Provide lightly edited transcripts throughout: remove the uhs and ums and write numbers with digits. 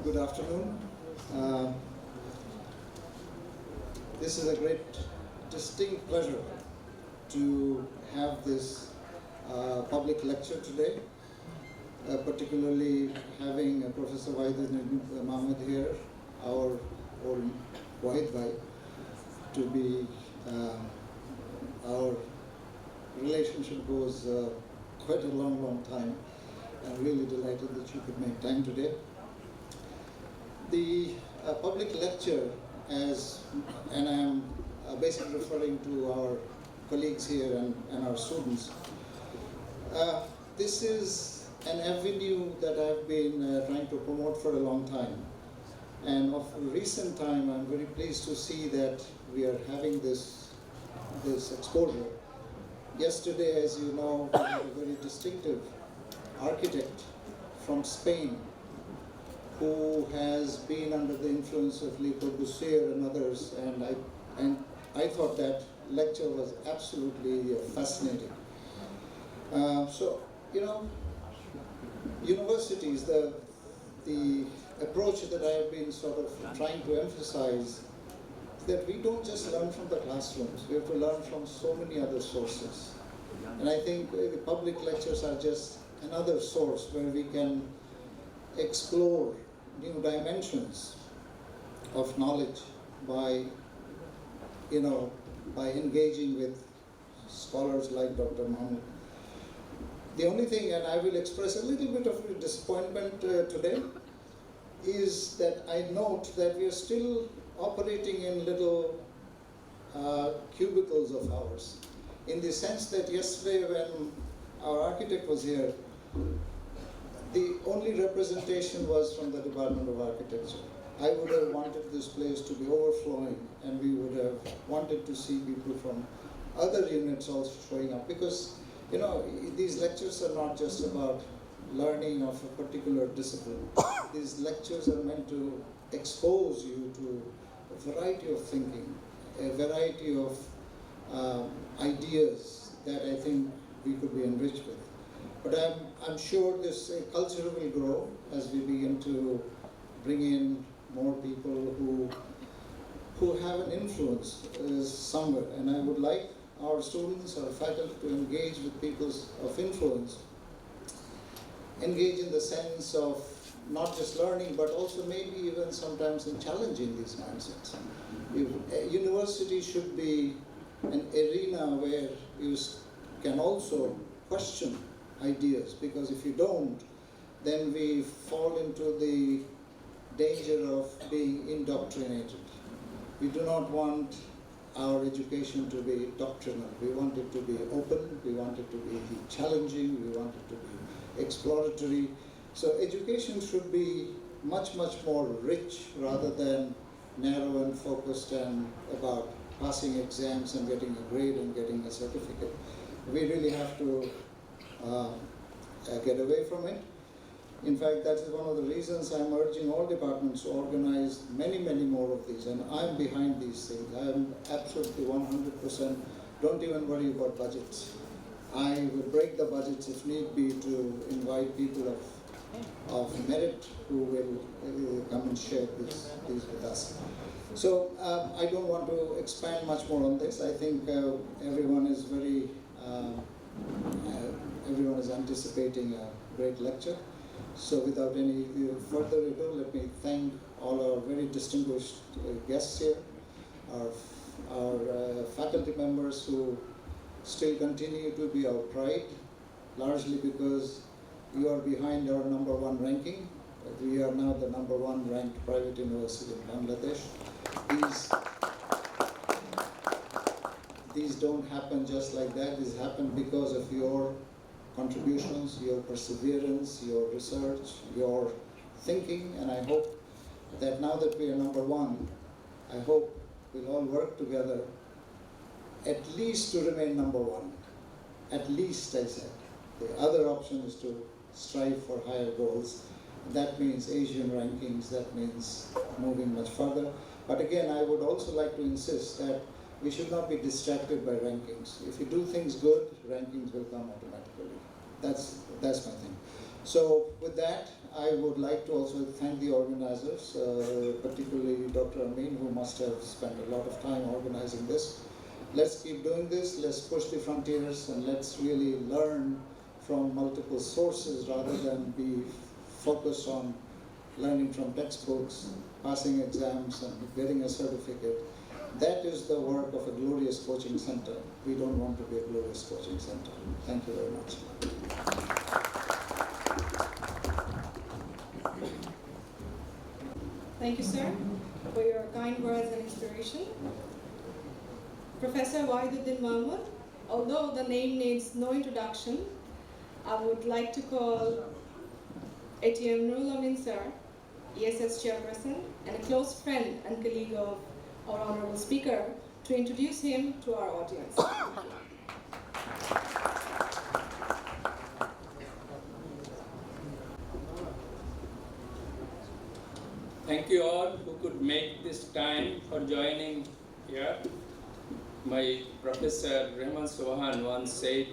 Good afternoon. This is a great, distinct pleasure to have this public lecture today, particularly having Professor Wahiduddin Mahmud here, our old Wahid Bhai, to be our relationship goes quite a long time. I'm really delighted that you could make time today. The public lecture, and I'm basically referring to our colleagues here and our students, this is an avenue that I've been trying to promote for a long time. And of recent time, I'm very pleased to see that we are having this exposure. Yesterday, as you know, we had a very distinctive architect from Spain who has been under the influence of Le Corbusier and others, and I thought that lecture was absolutely fascinating. So, you know, universities, the approach that I have been sort of trying to emphasize is that we don't just learn from the classrooms, we have to learn from so many other sources. And I think the public lectures are just another source where we can explore new dimensions of knowledge by engaging with scholars like Dr. Mahmud. The only thing, and I will express a little bit of disappointment today, is that I note that we are still operating in little cubicles of ours, in the sense that yesterday when our architect was here, the only representation was from the Department of Architecture. I would have wanted this place to be overflowing, and we would have wanted to see people from other units also showing up, because you know, these lectures are not just about learning of a particular discipline. These lectures are meant to expose you to a variety of thinking, a variety of ideas that I think we could be enriched with. But I'm sure this culture will grow as we begin to bring in more people who have an influence somewhere. And I would like our students, our faculty to engage with people of influence. Engage in the sense of not just learning, but also maybe even sometimes in challenging these mindsets. A university should be an arena where you can also question ideas, because if you don't, then we fall into the danger of being indoctrinated. We do not want our education to be doctrinal. We want it to be open, we want it to be challenging, we want it to be exploratory. So education should be much more rich rather than narrow and focused and about passing exams and getting a grade and getting a certificate. We really have to get away from it. In fact, that is one of the reasons I'm urging all departments to organize many more of these, and I'm behind these things. I'm absolutely 100%, don't even worry about budgets. I will break the budgets if need be to invite people of merit who will come and share these with us. So I don't want to expand much more on this. I think everyone is is anticipating a great lecture. So without any further ado, let me thank all our very distinguished guests here, our faculty members who still continue to be our pride, largely because you are behind our #1 ranking. We are now the #1 ranked private university in Bangladesh. These don't happen just like that. These happen because of your contributions, your perseverance, your research, your thinking, and I hope that now that we are #1, I hope we'll all work together at least to remain #1. At least, I said. The other option is to strive for higher goals. That means Asian rankings, that means moving much further. But again, I would also like to insist that we should not be distracted by rankings. If you do things good, rankings will come automatically. That's my thing. So with that, I would like to also thank the organizers, particularly Dr. Amin, who must have spent a lot of time organizing this. Let's keep doing this, let's push the frontiers, and let's really learn from multiple sources rather than be focused on learning from textbooks, passing exams, and getting a certificate. That is the work of a glorious coaching center. We don't want to be a glorious coaching center. Thank you very much. Thank you, sir, for your kind words and inspiration. Professor Wahiduddin Mahmud, although the name needs no introduction, I would like to call ATM Nurul Amin, sir, ESS chairperson, and a close friend and colleague of our honorable speaker, to introduce him to our audience. Thank you all who could make this time for joining here. My professor Rehman Sohan once said,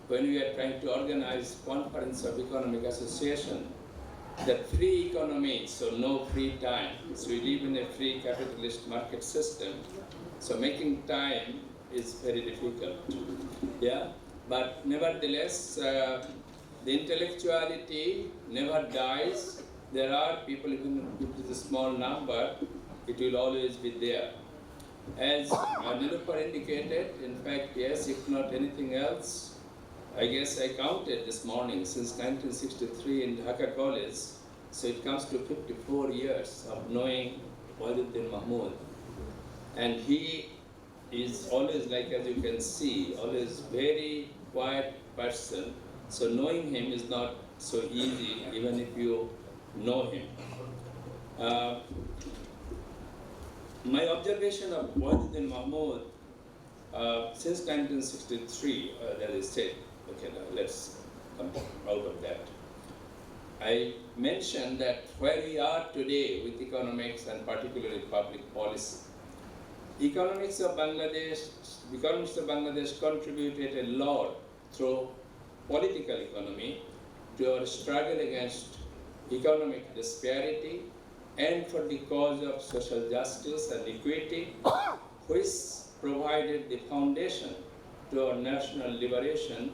when we are trying to organize Conference of Economic Association, that free economy, so no free time. So we live in a free capitalist market system. So making time is very difficult. Yeah, but nevertheless, the intellectuality never dies. There are people, even if it is a small number, it will always be there. As Nilupar indicated, in fact, yes, if not anything else, I guess I counted this morning since 1963 in Dhaka College, so it comes to 54 years of knowing Wahiduddin Mahmud. And he is always, like as you can see, always very quiet person. So knowing him is not so easy, even if you know him. My observation of Wahiduddin Mahmud since 1963, that is said, okay, now let's come out of that. I mentioned that where we are today with economics and particularly public policy. Economics of Bangladesh contributed a lot through political economy to our struggle against economic disparity and for the cause of social justice and equity, which provided the foundation to our national liberation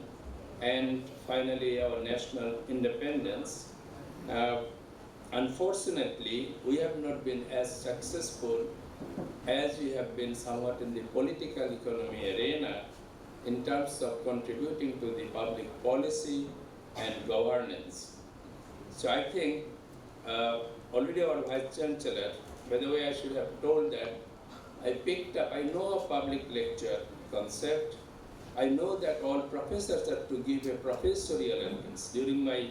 and finally our national independence. Unfortunately, we have not been as successful as we have been somewhat in the political economy arena in terms of contributing to the public policy and governance. So I think already our Vice Chancellor, by the way, I should have told that I picked up, I know a public lecture concept. I know that all professors have to give a professorial entrance. During my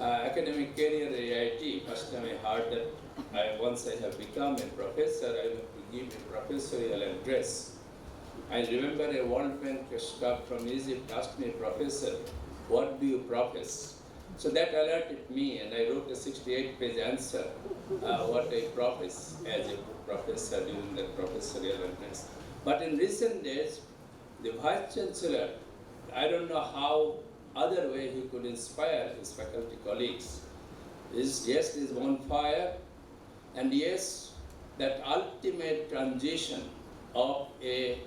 academic career at IIT, first time I heard that once I have become a professor, I have to give a professorial address. I remember a World Bank staff from Egypt asked me, Professor, what do you profess? So that alerted me, and I wrote a 68-page answer, what I profess as a professor during that professorial address. But in recent days, the Vice Chancellor, I don't know how other way he could inspire his faculty colleagues. Yes, he's on fire, and yes, that ultimate transition of a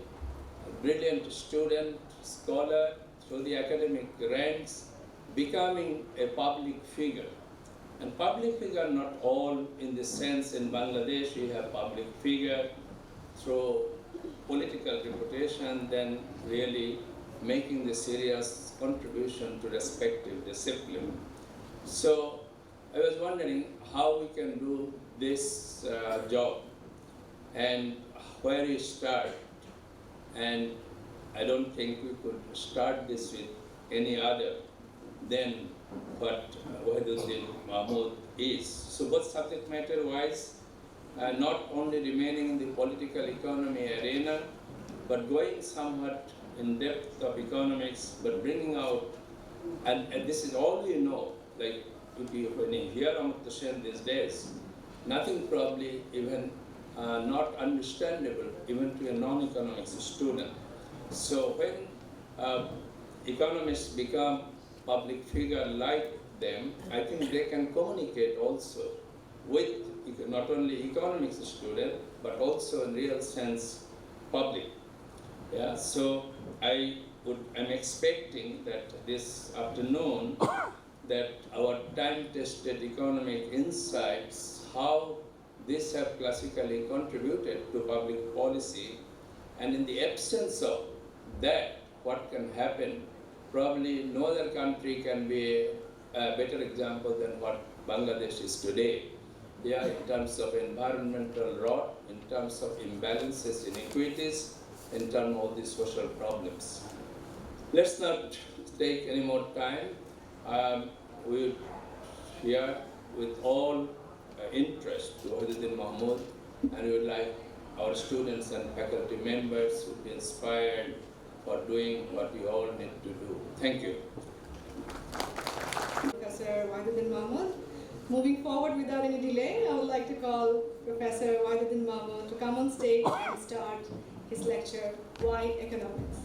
brilliant student, scholar, to the academic ranks, becoming a public figure. And public figure not all in the sense in Bangladesh you have public figure through political reputation, then really making the serious contribution to respective discipline. So I was wondering how we can do this job and where you start. And I don't think we could start this with any other than what Wahiduddin Mahmud is. So both subject matter wise, not only remaining in the political economy arena, but going somewhat in depth of economics, but bringing out, and this is all we know, like when you hear Amrita Sen these days, nothing probably even not understandable even to a non-economics student. So when economists become public figure like them, I think they can communicate also with not only economics student, but also in real sense public. Yeah, so I'm expecting that this afternoon that our time-tested economic insights, how these have classically contributed to public policy, and in the absence of that, what can happen? Probably no other country can be a better example than what Bangladesh is today. Yeah, in terms of environmental rot, in terms of imbalances, inequities, in terms of all these social problems. Let's not take any more time. We here with all interest to Wahiduddin Mahmud, and we would like our students and faculty members to be inspired for doing what we all need to do. Thank you. Professor Wahiduddin Mahmud. Moving forward without any delay, I would like to call Professor Wahiduddin Mahmud to come on stage and start his lecture, Why Economics?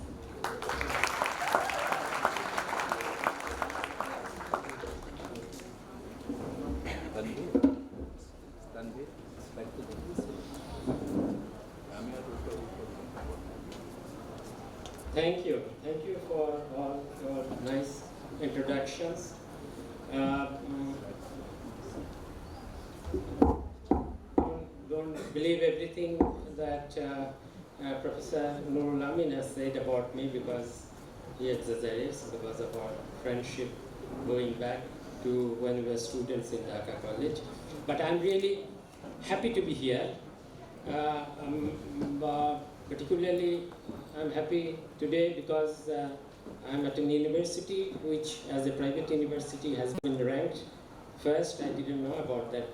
Thank you. Thank you for all your nice introductions. Don't believe everything that Professor Nurul Amin has said about me, because he exaggerates because of our friendship going back to when we were students in Dhaka College. But I'm really happy to be here. Particularly, I'm happy today because I'm at an university which, as a private university, has been ranked first. I didn't know about that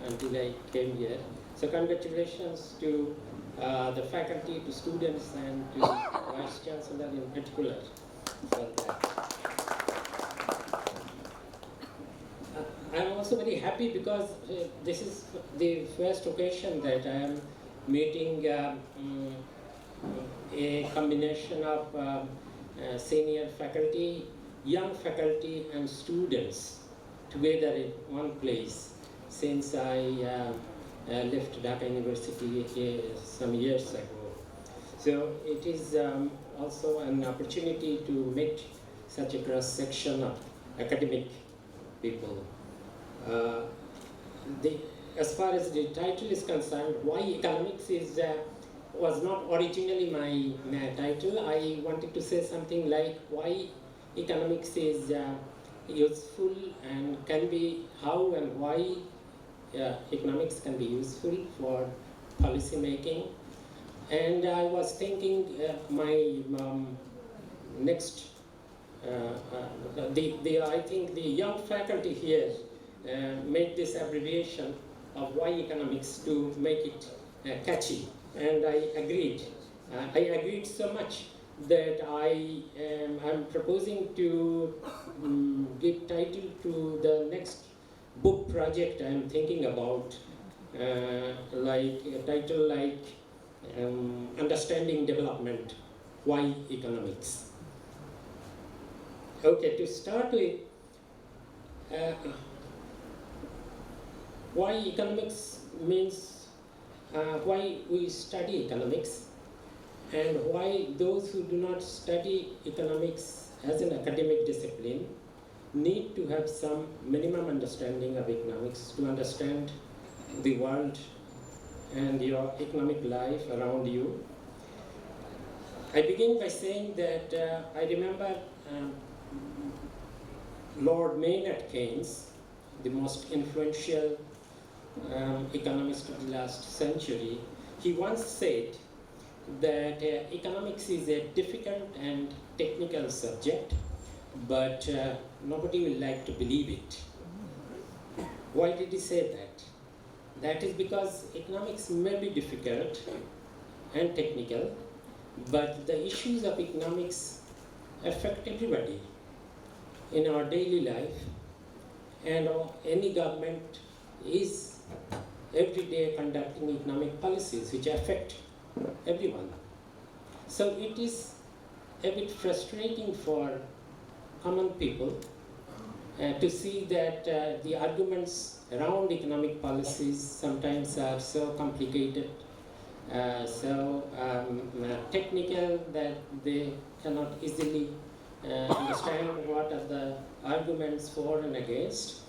until I came here. So congratulations to the faculty, to students, and to Vice Chancellor in particular for that. I'm also very happy because this is the first occasion that I am meeting a combination of senior faculty, young faculty, and students together in one place since I left Dhaka University some years ago. So it is also an opportunity to meet such a cross-section of academic people. As far as the title is concerned, Why Economics was not originally my title. I wanted to say something like why economics is useful and can be, how and why economics can be useful for policy making. And I was thinking my next, I think the young faculty here made this abbreviation of why economics to make it catchy, and I agreed. I agreed so much that I'm proposing to give title to the next book project I'm thinking about, like a title like Understanding Development, Why Economics. Okay, to start with, why economics means why we study economics, and why those who do not study economics as an academic discipline, need to have some minimum understanding of economics to understand the world and your economic life around you. I begin by saying that I remember Lord Maynard Keynes, the most influential economist of the last century. He once said that economics is a difficult and technical subject, but nobody will like to believe it. Why did he say that? That is because economics may be difficult and technical, but the issues of economics affect everybody in our daily life, and any government is every day conducting economic policies which affect everyone. So it is a bit frustrating for common people to see that the arguments around economic policies sometimes are so complicated, so technical that they cannot easily understand what are the arguments for and against.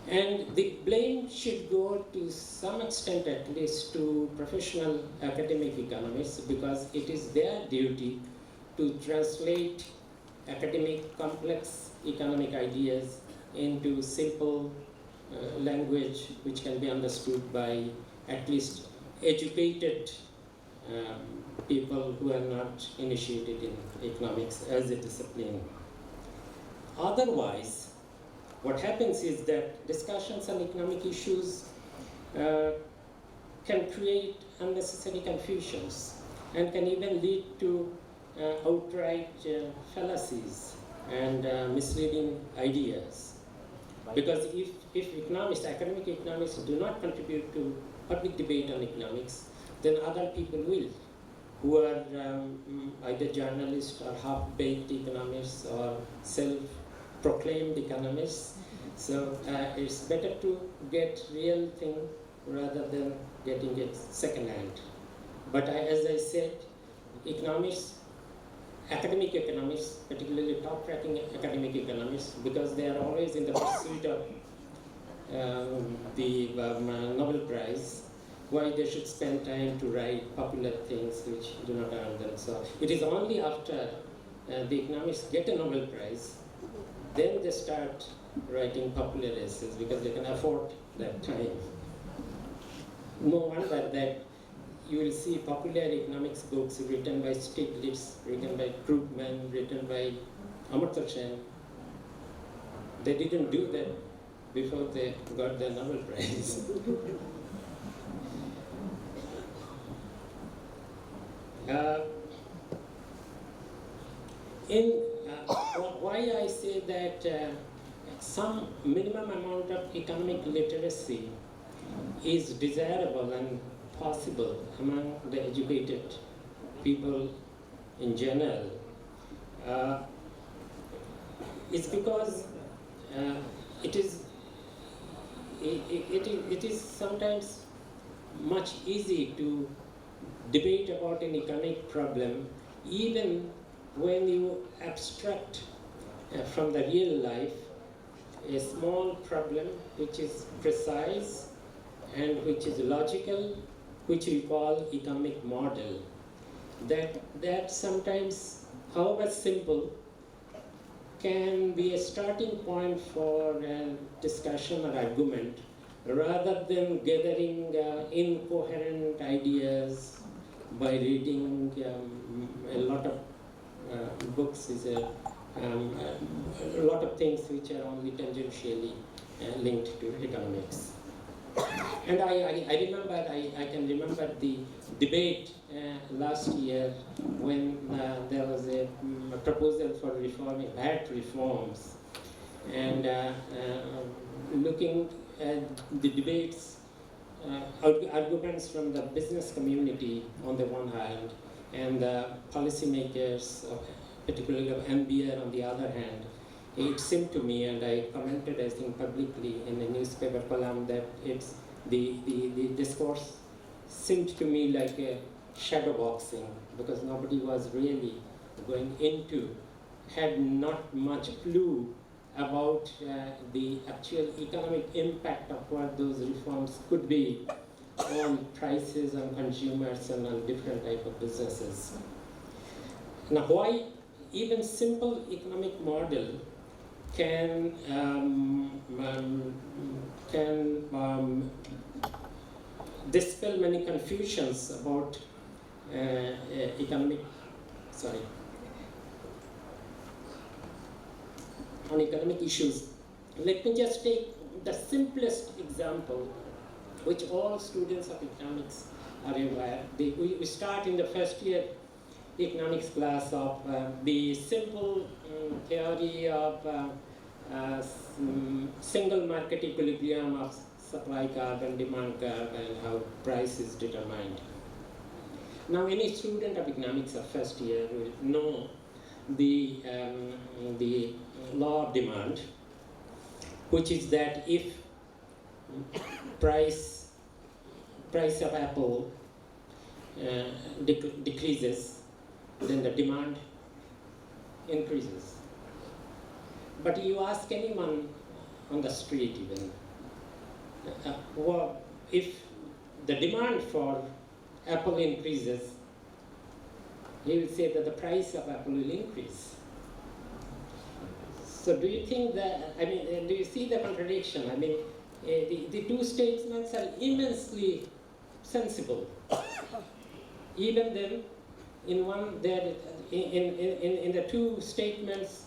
And the blame should go to some extent at least to professional academic economists, because it is their duty to translate academic complex economic ideas into simple language which can be understood by at least educated people who are not initiated in economics as a discipline. Otherwise, what happens is that discussions on economic issues can create unnecessary confusions and can even lead to outright fallacies and misleading ideas. Because if economists, academic economists, do not contribute to public debate on economics, then other people will, who are either journalists or half-baked economists or self-proclaimed economists. So it's better to get real thing rather than getting it second-hand. But as I said, economists, academic economists, particularly top-ranking academic economists, because they are always in the pursuit of the Nobel Prize, why they should spend time to write popular things which do not earn them. So it is only after the economists get a Nobel Prize, then they start writing popular essays because they can afford that time. No wonder that you will see popular economics books written by Stiglitz, written by Krugman, written by Amartya Sen. They didn't do that before they got the Nobel Prize. Why I say that some minimum amount of economic literacy is desirable and possible among the educated people in general, is because it is sometimes much easy to debate about an economic problem even when you abstract from the real life a small problem which is precise and which is logical, which we call economic model. That sometimes, however simple, can be a starting point for a discussion or argument, rather than gathering incoherent ideas by reading a lot of books, is a lot of things which are only tangentially linked to economics. And I can remember the debate last year when there was a proposal for reforming VAT reforms, and looking at the debates, arguments from the business community on the one hand, and the policymakers, particularly of NBR on the other hand, it seemed to me, and I commented, I think, publicly in a newspaper column, that it's the discourse seemed to me like a shadow boxing, because nobody was really going into had not much clue about the actual economic impact of what those reforms could be on prices, on consumers, and on different type of businesses. Now, why even simple economic model can dispel many confusions about economic issues. Let me just take the simplest example, which all students of economics are aware. We start in the first year economics class of the simple theory of single market equilibrium of supply curve and demand curve and how price is determined. Now, any student of economics of first year will know the law of demand, which is that if price of apple decreases, then the demand increases. But you ask anyone on the street even, well, if the demand for apple increases, he will say that the price of apple will increase. So do you think that, do you see the contradiction? The two statements are immensely sensible. Even then, in the two statements,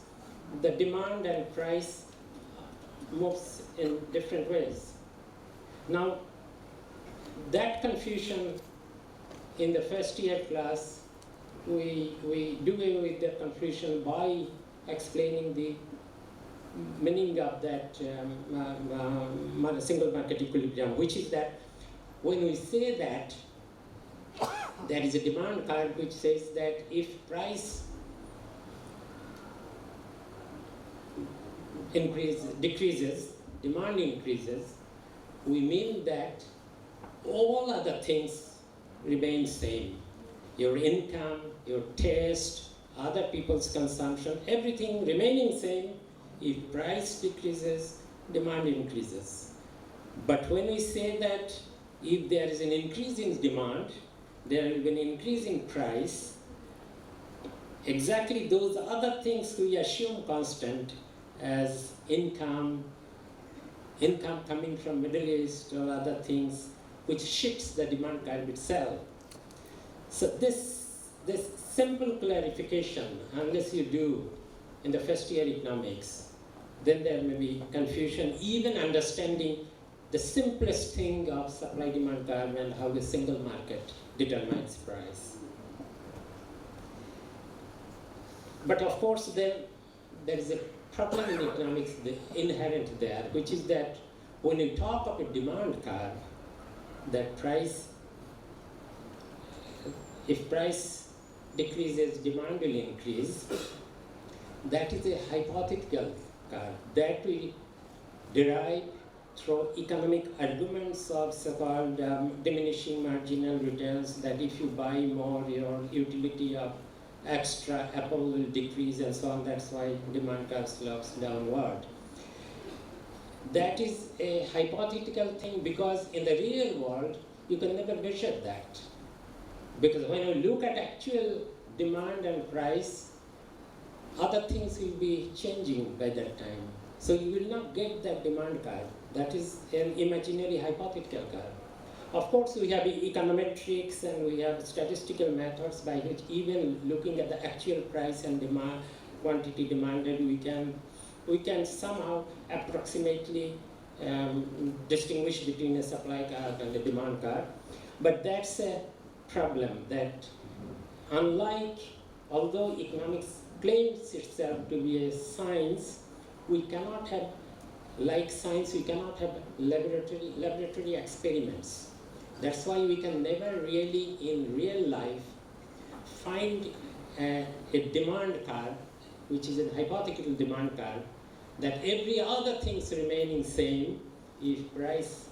the demand and price moves in different ways. Now, that confusion in the first year class, we do away with that confusion by explaining the meaning of that single market equilibrium, which is that when we say that there is a demand curve which says that if price decreases, demand increases, we mean that all other things remain same. Your income, your taste, other people's consumption, everything remaining same. If price decreases, demand increases. But when we say that if there is an increase in demand, there will be an increase in price, exactly those other things we assume constant as income coming from Middle East or other things, which shifts the demand curve itself. So this simple clarification, unless you do in the first year economics, then there may be confusion, even understanding the simplest thing of supply-demand curve and how the single market determines price. That of course then there is a problem in economics inherent there, which is that when you talk of a demand curve, that price, if price decreases, demand will increase. That is a hypothetical curve that we derive through economic arguments of so-called diminishing marginal returns, that if you buy more, your utility of extra apple will decrease and so on. That's why demand curve slopes downward. That is a hypothetical thing because in the real world, you can never measure that. Because when you look at actual demand and price, other things will be changing by that time. So you will not get that demand curve. That is an imaginary hypothetical curve. Of course, we have econometrics and we have statistical methods by which even looking at the actual price and demand, quantity demanded, we can somehow approximately distinguish between a supply curve and a demand curve. But that's a problem that although economics claims itself to be a science, we cannot have, like science, we cannot have laboratory experiments. That's why we can never really, in real life, find a demand curve, which is a hypothetical demand curve, that every other thing's remaining same. If price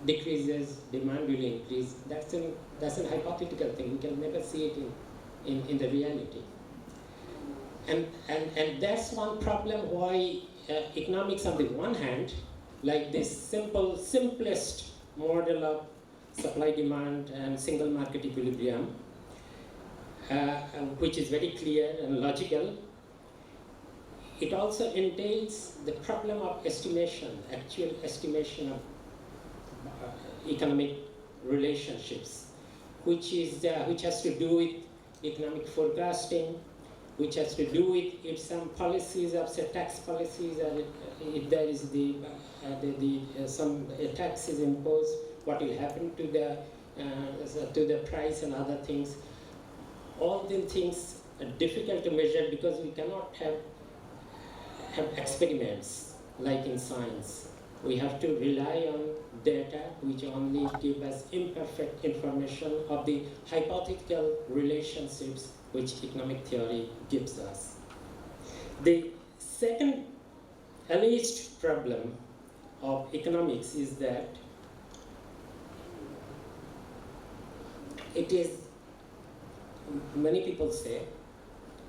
decreases, demand will increase. That's a hypothetical thing. We can never see it in the reality. And that's one problem why economics on the one hand, like this simplest model of supply demand and single market equilibrium, which is very clear and logical, it also entails the problem of estimation, actual estimation of economic relationships, which has to do with economic forecasting, which has to do with if some policies of say tax policies, or if there is some tax is imposed, what will happen to the price and other things. All these things are difficult to measure because we cannot have experiments like in science. We have to rely on data which only give us imperfect information of the hypothetical relationships which economic theory gives us. The second alleged problem of economics is that it is, many people say,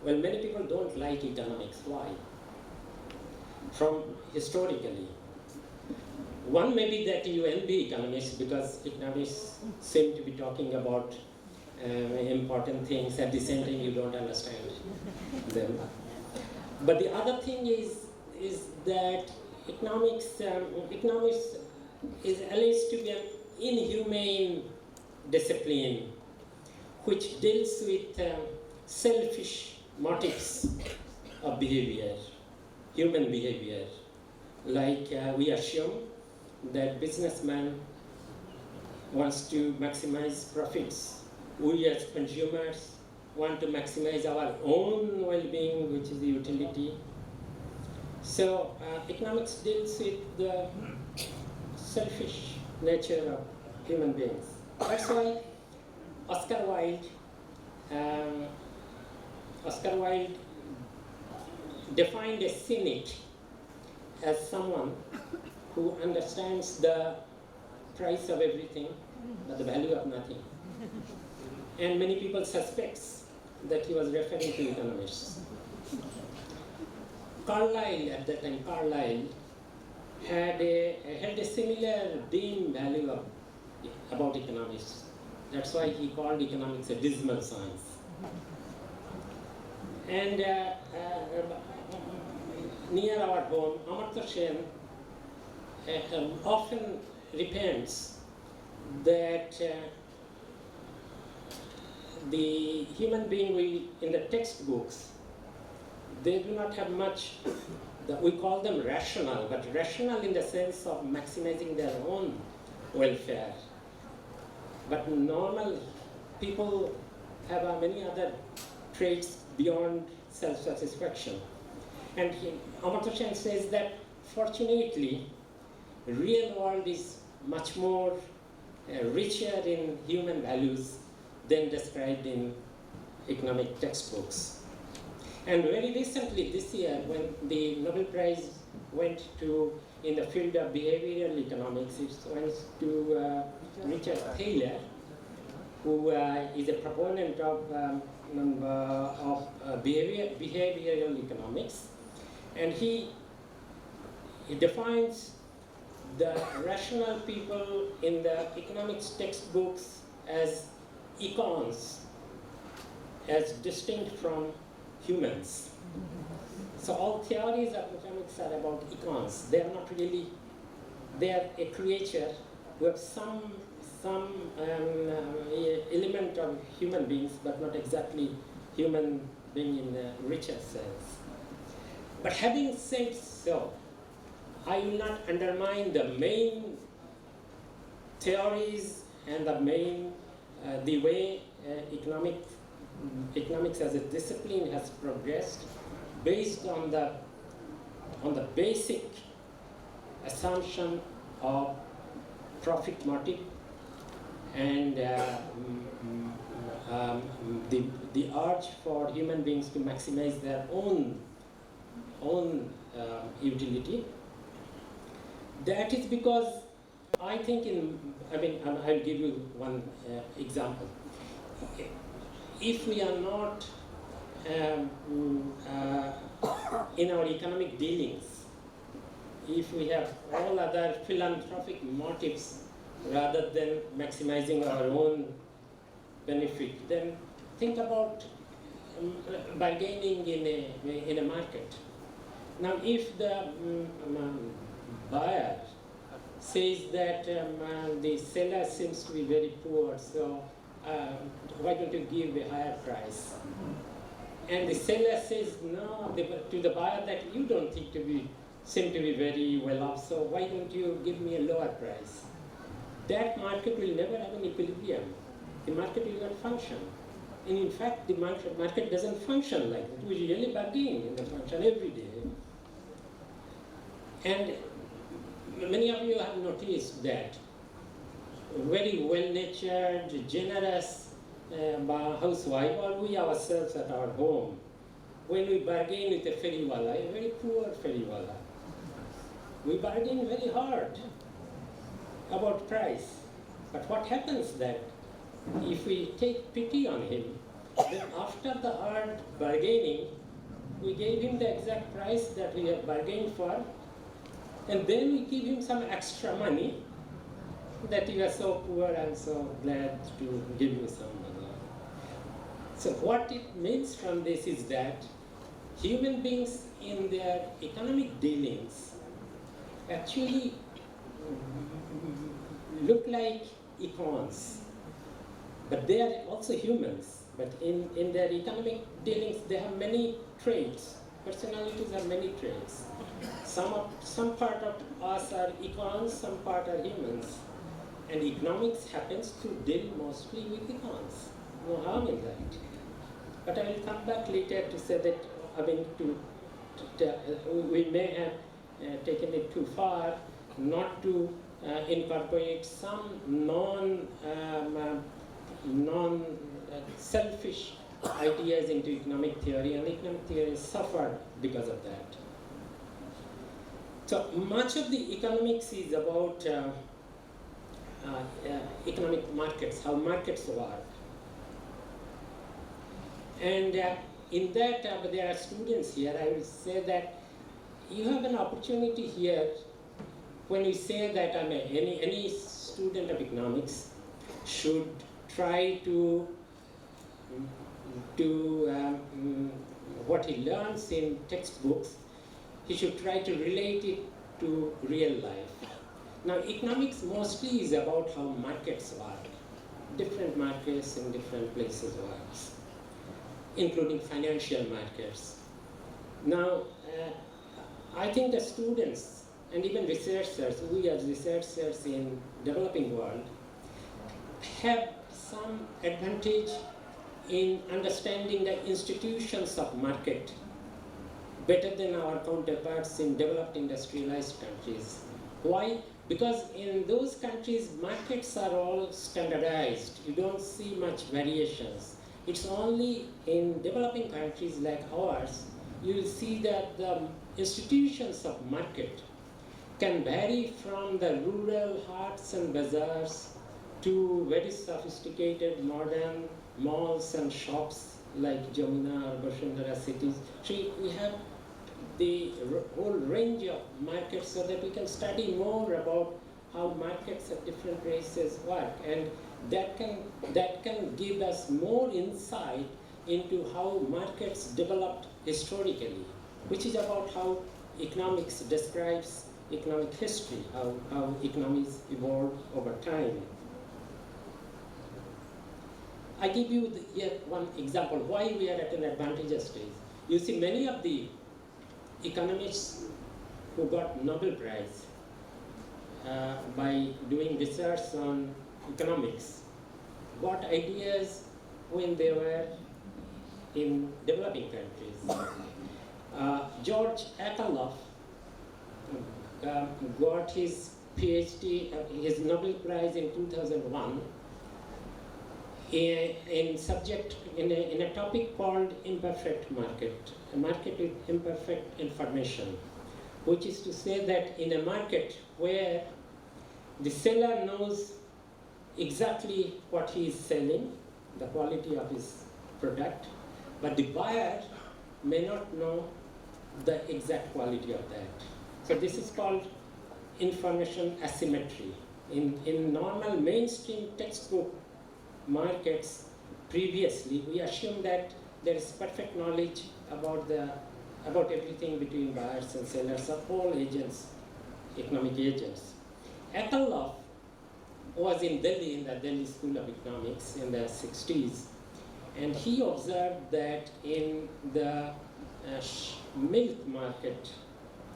well, many people don't like economics. Why? From historically. One may be that you envy economists because economists seem to be talking about important things, at the same time you don't understand them. But the other thing is that economics is alleged to be an inhumane discipline which deals with selfish motives of behavior, human behavior. Like we assume that businessman wants to maximize profits. We as consumers want to maximize our own well-being, which is the utility. So economics deals with the selfish nature of human beings. That's why Oscar Wilde defined a cynic as someone who understands the price of everything, but the value of nothing. And many people suspect that he was referring to economists. Carlyle, at that time, held a similar dim value about economics. That's why he called economics a dismal science. And near our home, Amartya Sen often repents that the human being in the textbooks, they do not have much, we call them rational, but rational in the sense of maximizing their own welfare. But normal people have many other traits beyond self-satisfaction. And Amartya Sen says that fortunately, real world is much more richer in human values than described in economic textbooks. And very recently, this year, when the Nobel Prize went to, in the field of behavioral economics, it went to Richard Thaler, who is a proponent of behavioral economics. And he defines the rational people in the economics textbooks as econs, as distinct from humans. So all theories of economics are about econs. They are not really, they are a creature who have some element of human beings, but not exactly human being in a richer sense. But having said so, I will not undermine the main theories and the main the way economics as a discipline has progressed based on the basic assumption of profit motive and the urge for human beings to maximize their own utility. That is because I think I'll give you one example. If we are not in our economic dealings, if we have all other philanthropic motives rather than maximizing our own benefit, then think about bargaining in a market. Now, if the buyer says that the seller seems to be very poor, so why don't you give a higher price? And the seller says no to the buyer that you don't seem to be very well off, so why don't you give me a lower price? That market will never have an equilibrium. The market will not function. And in fact, the market doesn't function like that. We really bargain in the function every day. And many of you have noticed that very well-natured, generous housewife, or we ourselves at our home, when we bargain with a feriwala, a very poor feriwala, we bargain very hard about price. But what happens that if we take pity on him, then after the hard bargaining, we gave him the exact price that we have bargained for, and then we give him some extra money that you are so poor, I'm so glad to give you some money. So what it means from this is that human beings in their economic dealings actually look like icons, but they are also humans. But in their economic dealings, they have many traits. Personalities have many traits. Some part of us are icons, some part are humans. And economics happens to deal mostly with icons. No harm in that. But I will come back later to say that, we may have taken it too far not to incorporate some non-selfish ideas into economic theory, and economic theory suffered because of that. So much of the economics is about economic markets, how markets work. And in that, there are students here. I will say that you have an opportunity here when we say that any student of economics should try to what he learns in textbooks, he should try to relate it to real life. Now, economics mostly is about how markets work. Different markets in different places works, including financial markets. Now, I think the students and even researchers, we as researchers in developing world, have some advantage in understanding the institutions of market better than our counterparts in developed industrialized countries. Why? Because in those countries, markets are all standardized. You don't see much variations. It's only in developing countries like ours, you will see that the institutions of market can vary from the rural haats and bazaars to very sophisticated modern malls and shops like Jamuna or Bashundara cities. So we have the whole range of markets so that we can study more about how markets of different races work, and that can give us more insight into how markets developed historically, which is about how economics describes economic history, how economies evolved over time. I give you yet one example why we are at an advantageous stage. You see, many of the economists who got Nobel Prize by doing research on economics got ideas when they were in developing countries. George Akerlof got his PhD, his Nobel Prize in 2001 in a topic called Imperfect Market, a market with imperfect information, which is to say that in a market where the seller knows exactly what he is selling, the quality of his product, but the buyer may not know the exact quality of that. So this is called information asymmetry. In normal mainstream textbook markets, previously we assume that there is perfect knowledge about everything between buyers and sellers of all agents, economic agents. Akalov was in Delhi, in the Delhi School of Economics in the 60s, and he observed that in the milk market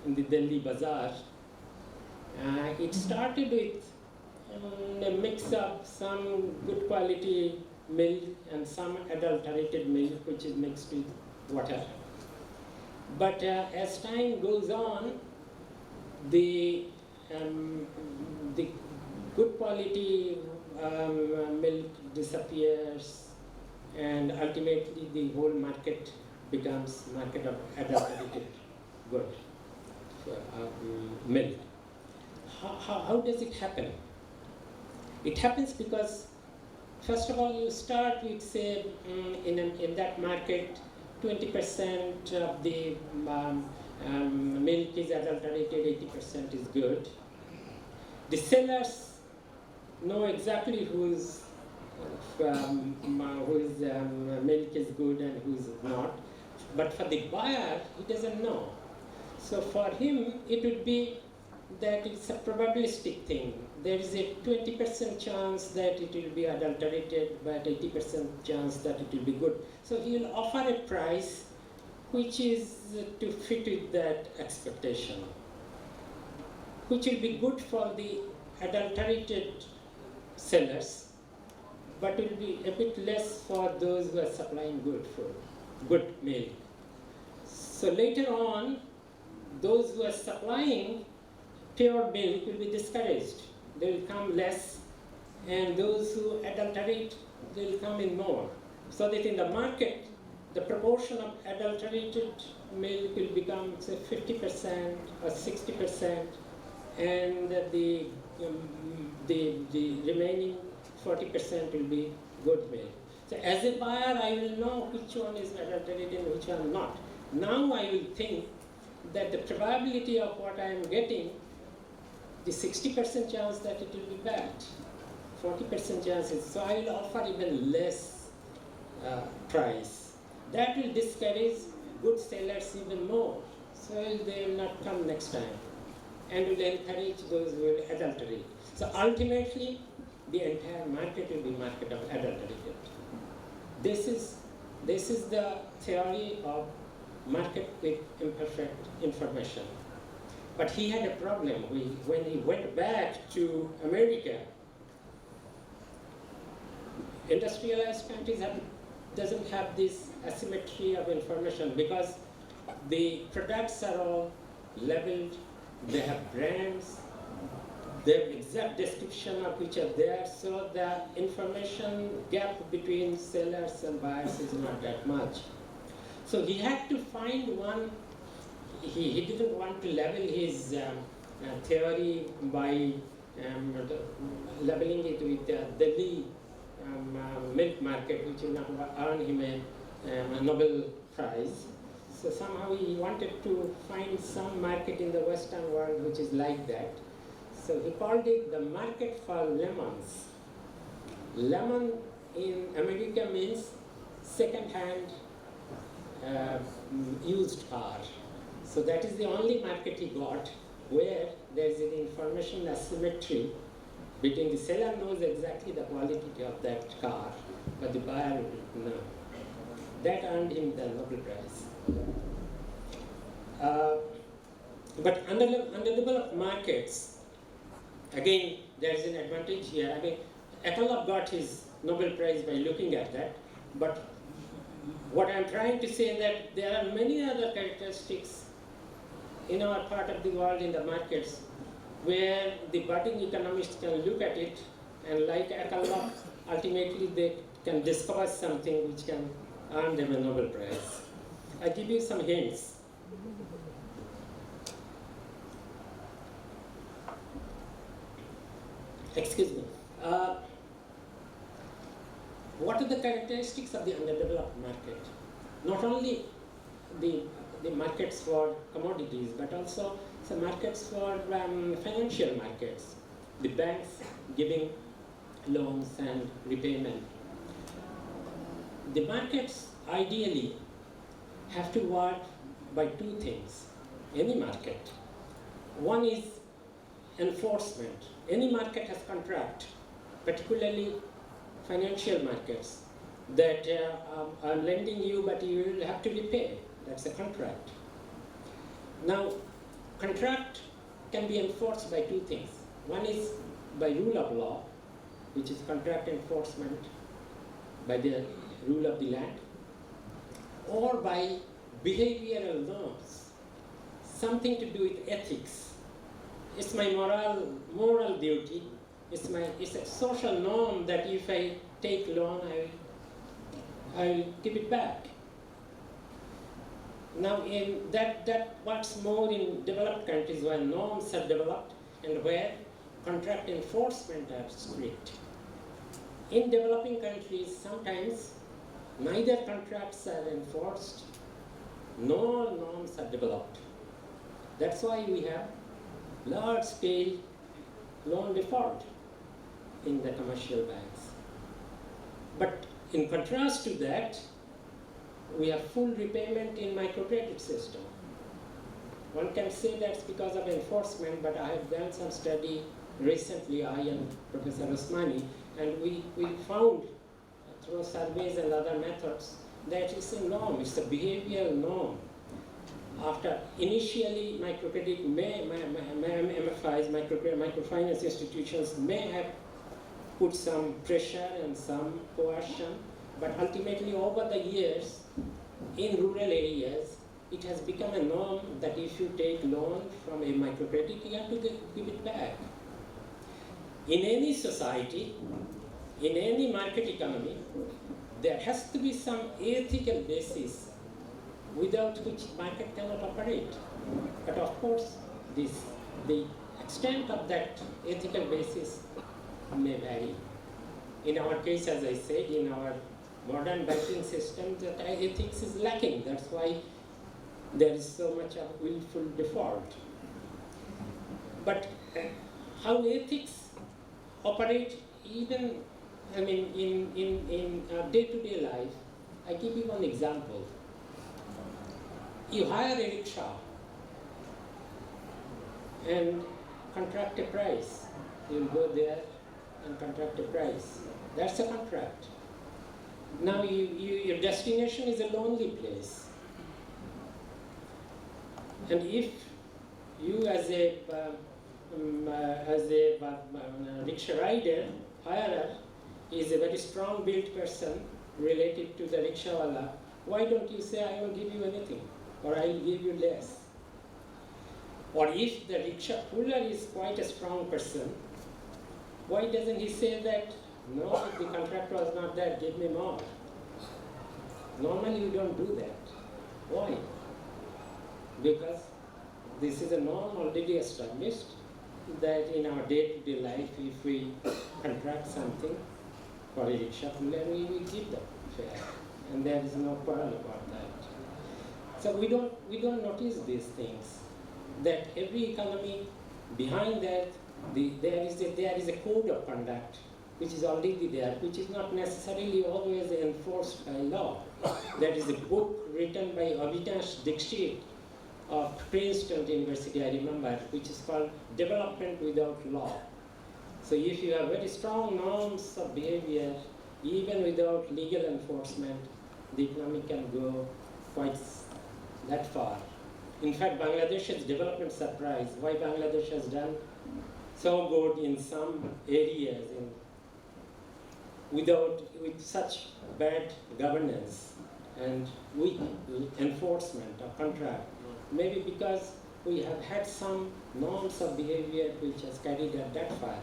in the Delhi Bazaar, it started with a mix of some good quality milk and some adulterated milk which is mixed with water. But as time goes on, the good quality milk disappears, and ultimately the whole market becomes market of adulterated good milk. How does it happen? It happens because, first of all, you start with, say, in that market, 20% of the milk is adulterated, 80% is good. The sellers know exactly whose milk is good and who is not. But for the buyer, he doesn't know. So for him, it would be that it's a probabilistic thing. There is a 20% chance that it will be adulterated, but 80% chance that it will be good. So he will offer a price which is to fit with that expectation, which will be good for the adulterated sellers, but will be a bit less for those who are supplying good food, good milk. So later on, those who are supplying pure milk will be discouraged. They will come less, and those who adulterate, they will come in more. So that in the market, the proportion of adulterated milk will become, say, 50% or 60%, and the remaining 40% will be good milk. So as a buyer, I will know which one is adulterated and which one not. Now I will think that the probability of what I am getting, the 60% chance that it will be bad, 40% chances, so I will offer even less price. That will discourage good sellers even more, so they will not come next time, and will encourage those who will adulterate. So ultimately, the entire market will be market of adulterated. This is the theory of market with imperfect information. But he had a problem. When he went back to America, industrialized countries doesn't have this asymmetry of information because the products are all labeled, they have brands, they have exact description of which are there, so the information gap between sellers and buyers is not that much. So he had to find one. He didn't want to label his theory by labeling it with the Delhi milk market, which will not earn him a Nobel Prize. So somehow he wanted to find some market in the Western world which is like that. So he called it the market for lemons. Lemon in America means second-hand used car. So that is the only market he got where there is an information asymmetry between the seller knows exactly the quality of that car, but the buyer will know. That earned him the Nobel Prize. But under developed markets, again, there is an advantage here. I mean, Akalov got his Nobel Prize by looking at that, but what I'm trying to say is that there are many other characteristics in our part of the world in the markets where the budding economists can look at it and like Akalov, ultimately they can discover something which can earn them a Nobel Prize. I give you some hints. Excuse me. What are the characteristics of the underdeveloped market? not only the markets for commodities, but also some markets for financial markets, the banks giving loans and repayment. The markets ideally have to work by two things, any market. One is enforcement. Any market has contract, particularly financial markets, that I'm lending you, but you will have to repay. That's a contract. Now, contract can be enforced by two things. One is by rule of law, which is contract enforcement by the rule of the land, or by behavioral norms, something to do with ethics. It's my moral duty. It's a social norm that if I take loan, I'll give it back. Now, that works more in developed countries where norms are developed and where contract enforcement are strict. In developing countries, sometimes neither contracts are enforced nor norms are developed. That's why we have large-scale loan default in the commercial banks. But in contrast to that, we have full repayment in microcredit system. One can say that's because of enforcement, but I have done some study recently, I and Professor Osmani, and we found through surveys and other methods that it's a norm, it's a behavioral norm. After initially microcredit MFIs, microfinance institutions may have put some pressure and some coercion, but ultimately over the years, in rural areas, it has become a norm that if you take loan from a microcredit, you have to give it back. In any society, in any market economy, there has to be some ethical basis without which market cannot operate. But of course, the extent of that ethical basis may vary. In our case, as I said, in our modern banking system, that ethics is lacking. That's why there is so much of willful default. But how ethics operate even, I mean, in day-to-day life, I give you one example. You hire a rickshaw and contract a price. You'll go there and contract a price. That's a contract. Now your destination is a lonely place. And if you as a rickshaw rider, hirer, is a very strong built person related to the rickshawala, why don't you say, I won't give you anything, or I'll give you less? Or if the rickshaw puller is quite a strong person, why doesn't he say that, no, the contract was not that, give me more? Normally you don't do that. Why? Because this is a norm already established that in our day-to-day life, if we contract something for a rickshaw puller, we will give the fare, and there is no quarrel about that. So we don't notice these things. That every economy, behind that, there is a code of conduct which is already there, which is not necessarily always enforced by law. There is a book written by Avinash Dixit of Princeton University, I remember, which is called Development Without Law. So if you have very strong norms of behavior, even without legal enforcement, the economy can go quite that far. In fact, Bangladesh's development surprise, why Bangladesh has done so good in some areas with such bad governance and weak enforcement of contract. Maybe because we have had some norms of behavior which has carried us that far.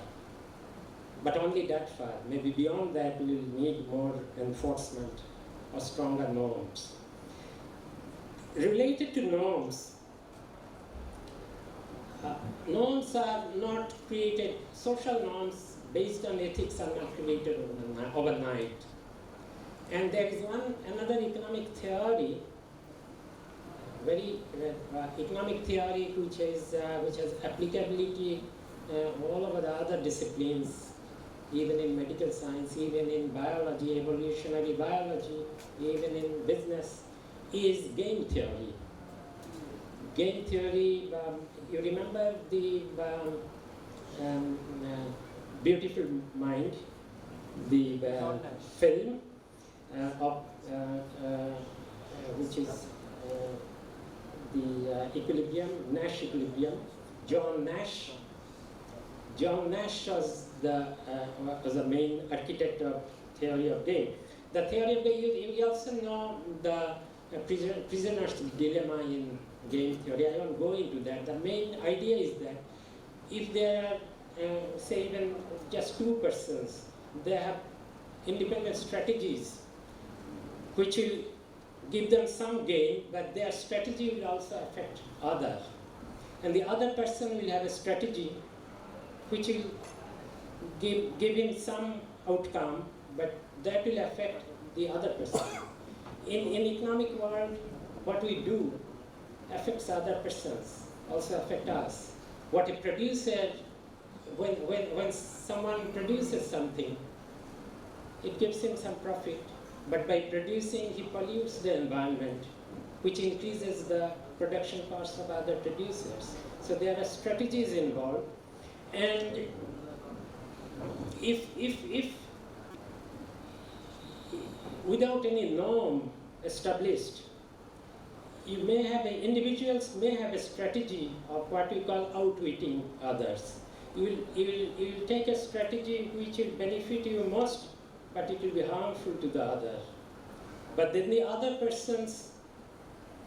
But only that far. Maybe beyond that we will need more enforcement or stronger norms. Related to norms, norms are not created, social norms based on ethics are not created overnight. And there is another economic theory, economic theory which has applicability all over the other disciplines, even in medical science, even in biology, evolutionary biology, even in business, is game theory. Game theory, you remember the Beautiful Mind, the film of which is the equilibrium, Nash equilibrium. John Nash was the main architect of theory of game. The theory of game, you also know the prisoner's dilemma in game theory. I won't go into that. The main idea is that if there are, say, even just two persons, they have independent strategies which will give them some gain, but their strategy will also affect others. And the other person will have a strategy which will give him some outcome, but that will affect the other person. In economic world, what we do affects other persons, also affect us. What a producer, when someone produces something, it gives him some profit, but by producing, he pollutes the environment, which increases the production costs of other producers. So there are strategies involved, and if without any norm established, individuals may have a strategy of what we call outwitting others. You will take a strategy which will benefit you most, but it will be harmful to the other. But then the other persons,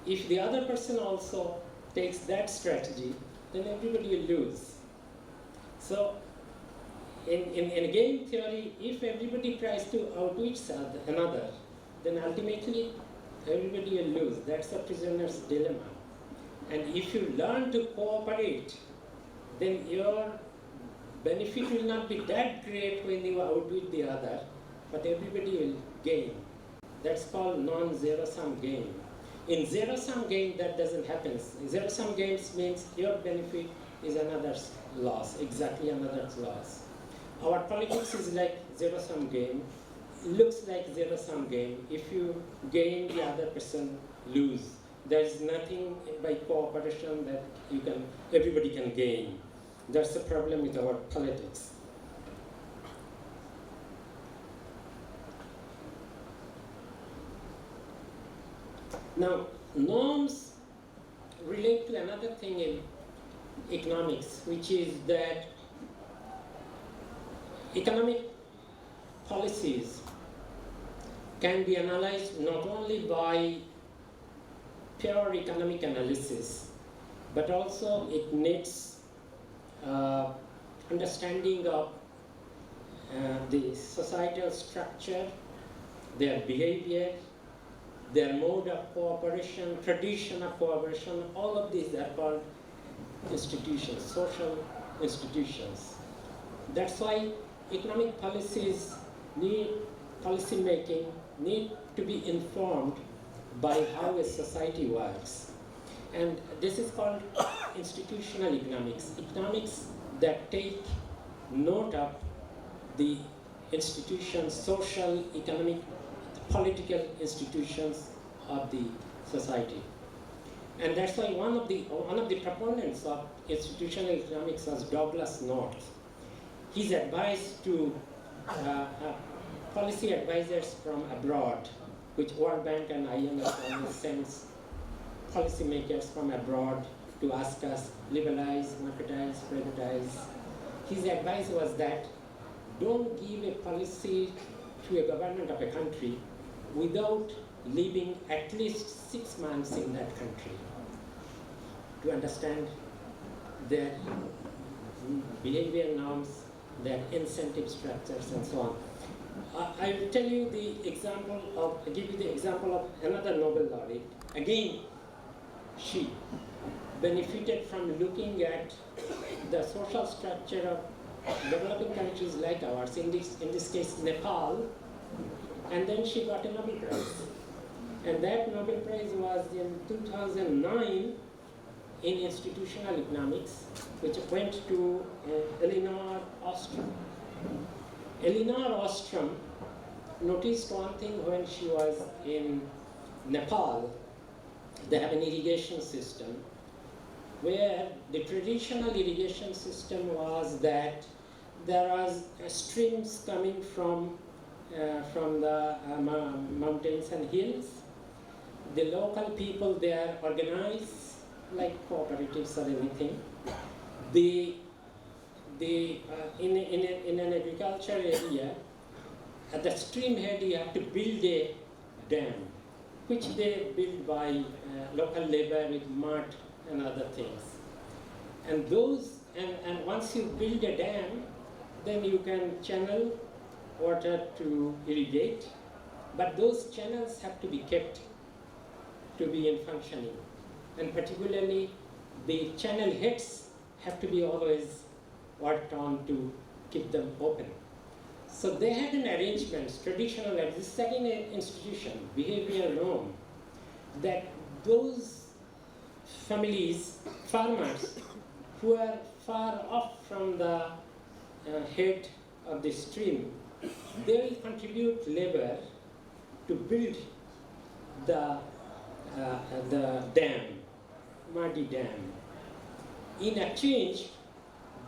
if the other person also takes that strategy, then everybody will lose. So in game theory, if everybody tries to outwit another, then ultimately everybody will lose. That's the prisoner's dilemma. And if you learn to cooperate, then your benefit will not be that great when you outwit the other, but everybody will gain. That's called non-zero-sum game. In zero-sum game, that doesn't happen. Zero-sum games means your benefit is another's loss, exactly another's loss. Our politics is like zero-sum game. It looks like zero-sum game. If you gain, the other person lose. There is nothing by cooperation that everybody can gain. That's the problem with our politics. Now, norms relate to another thing in economics, which is that economic policies can be analyzed not only by pure economic analysis, but also it needs understanding of the societal structure, their behavior, their mode of cooperation, tradition of cooperation. All of these are called institutions, social institutions. That's why economic policies policy making need to be informed by how a society works. And this is called institutional economics. Economics that take note of the institutions, social, economic, political institutions of the society. And that's why one of the proponents of institutional economics was Douglas North. His advice to policy advisors from abroad, which World Bank and IMF always sends policymakers from abroad to ask us, liberalize, marketize, privatize. His advice was that don't give a policy to a government of a country without living at least 6 months in that country to understand their behavior norms, their incentive structures, and so on. I will tell you give you the example of another Nobel laureate. Again, she benefited from looking at the social structure of developing countries like ours. In this case, Nepal. and then she got a Nobel Prize. And that Nobel Prize was in 2009 in institutional economics, which went to Elinor Ostrom. Elinor Ostrom noticed one thing when she was in Nepal. They have an irrigation system where the traditional irrigation system was that there was streams coming from the mountains and hills. The local people there organized like cooperatives or anything. In an agriculture area, at the stream head you have to build a dam, which they build by local labor with mud and other things. And once you build a dam, then you can channel water to irrigate, but those channels have to be kept to be in functioning. And particularly, the channel heads have to be always worked on to keep them open. So they had an arrangement, traditional, this is second institution, behavioral Rome, that those families, farmers, who are far off from the head of the stream, they will contribute labor to build the dam, muddy dam. In exchange,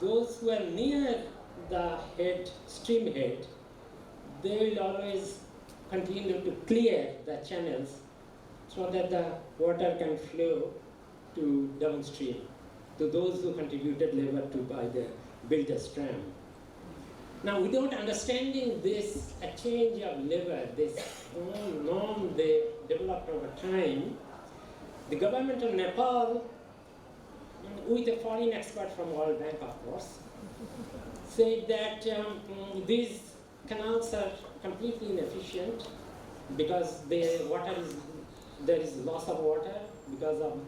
those who are near the stream head, they will always continue to clear the channels so that the water can flow to downstream, to those who contributed labor to build a dam. Now, without understanding this exchange of labor, this norm they developed over time, the government of Nepal, with a foreign expert from World Bank, of course, said that these canals are completely inefficient because there is loss of water because of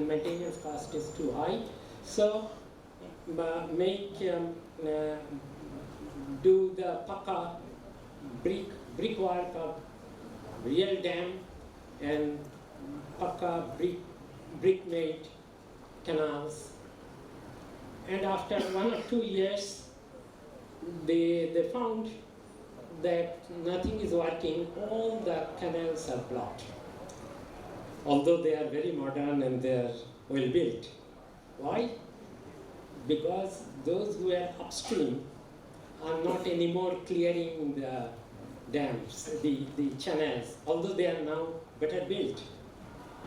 maintenance cost is too high. So do the Paka brickwork of real dam and Paka brick-made canals. And after 1 or 2 years, they found that nothing is working, all the canals are blocked. Although they are very modern and they are well built. Why? Because those who are upstream are not anymore clearing the dams, the channels, although they are now better built.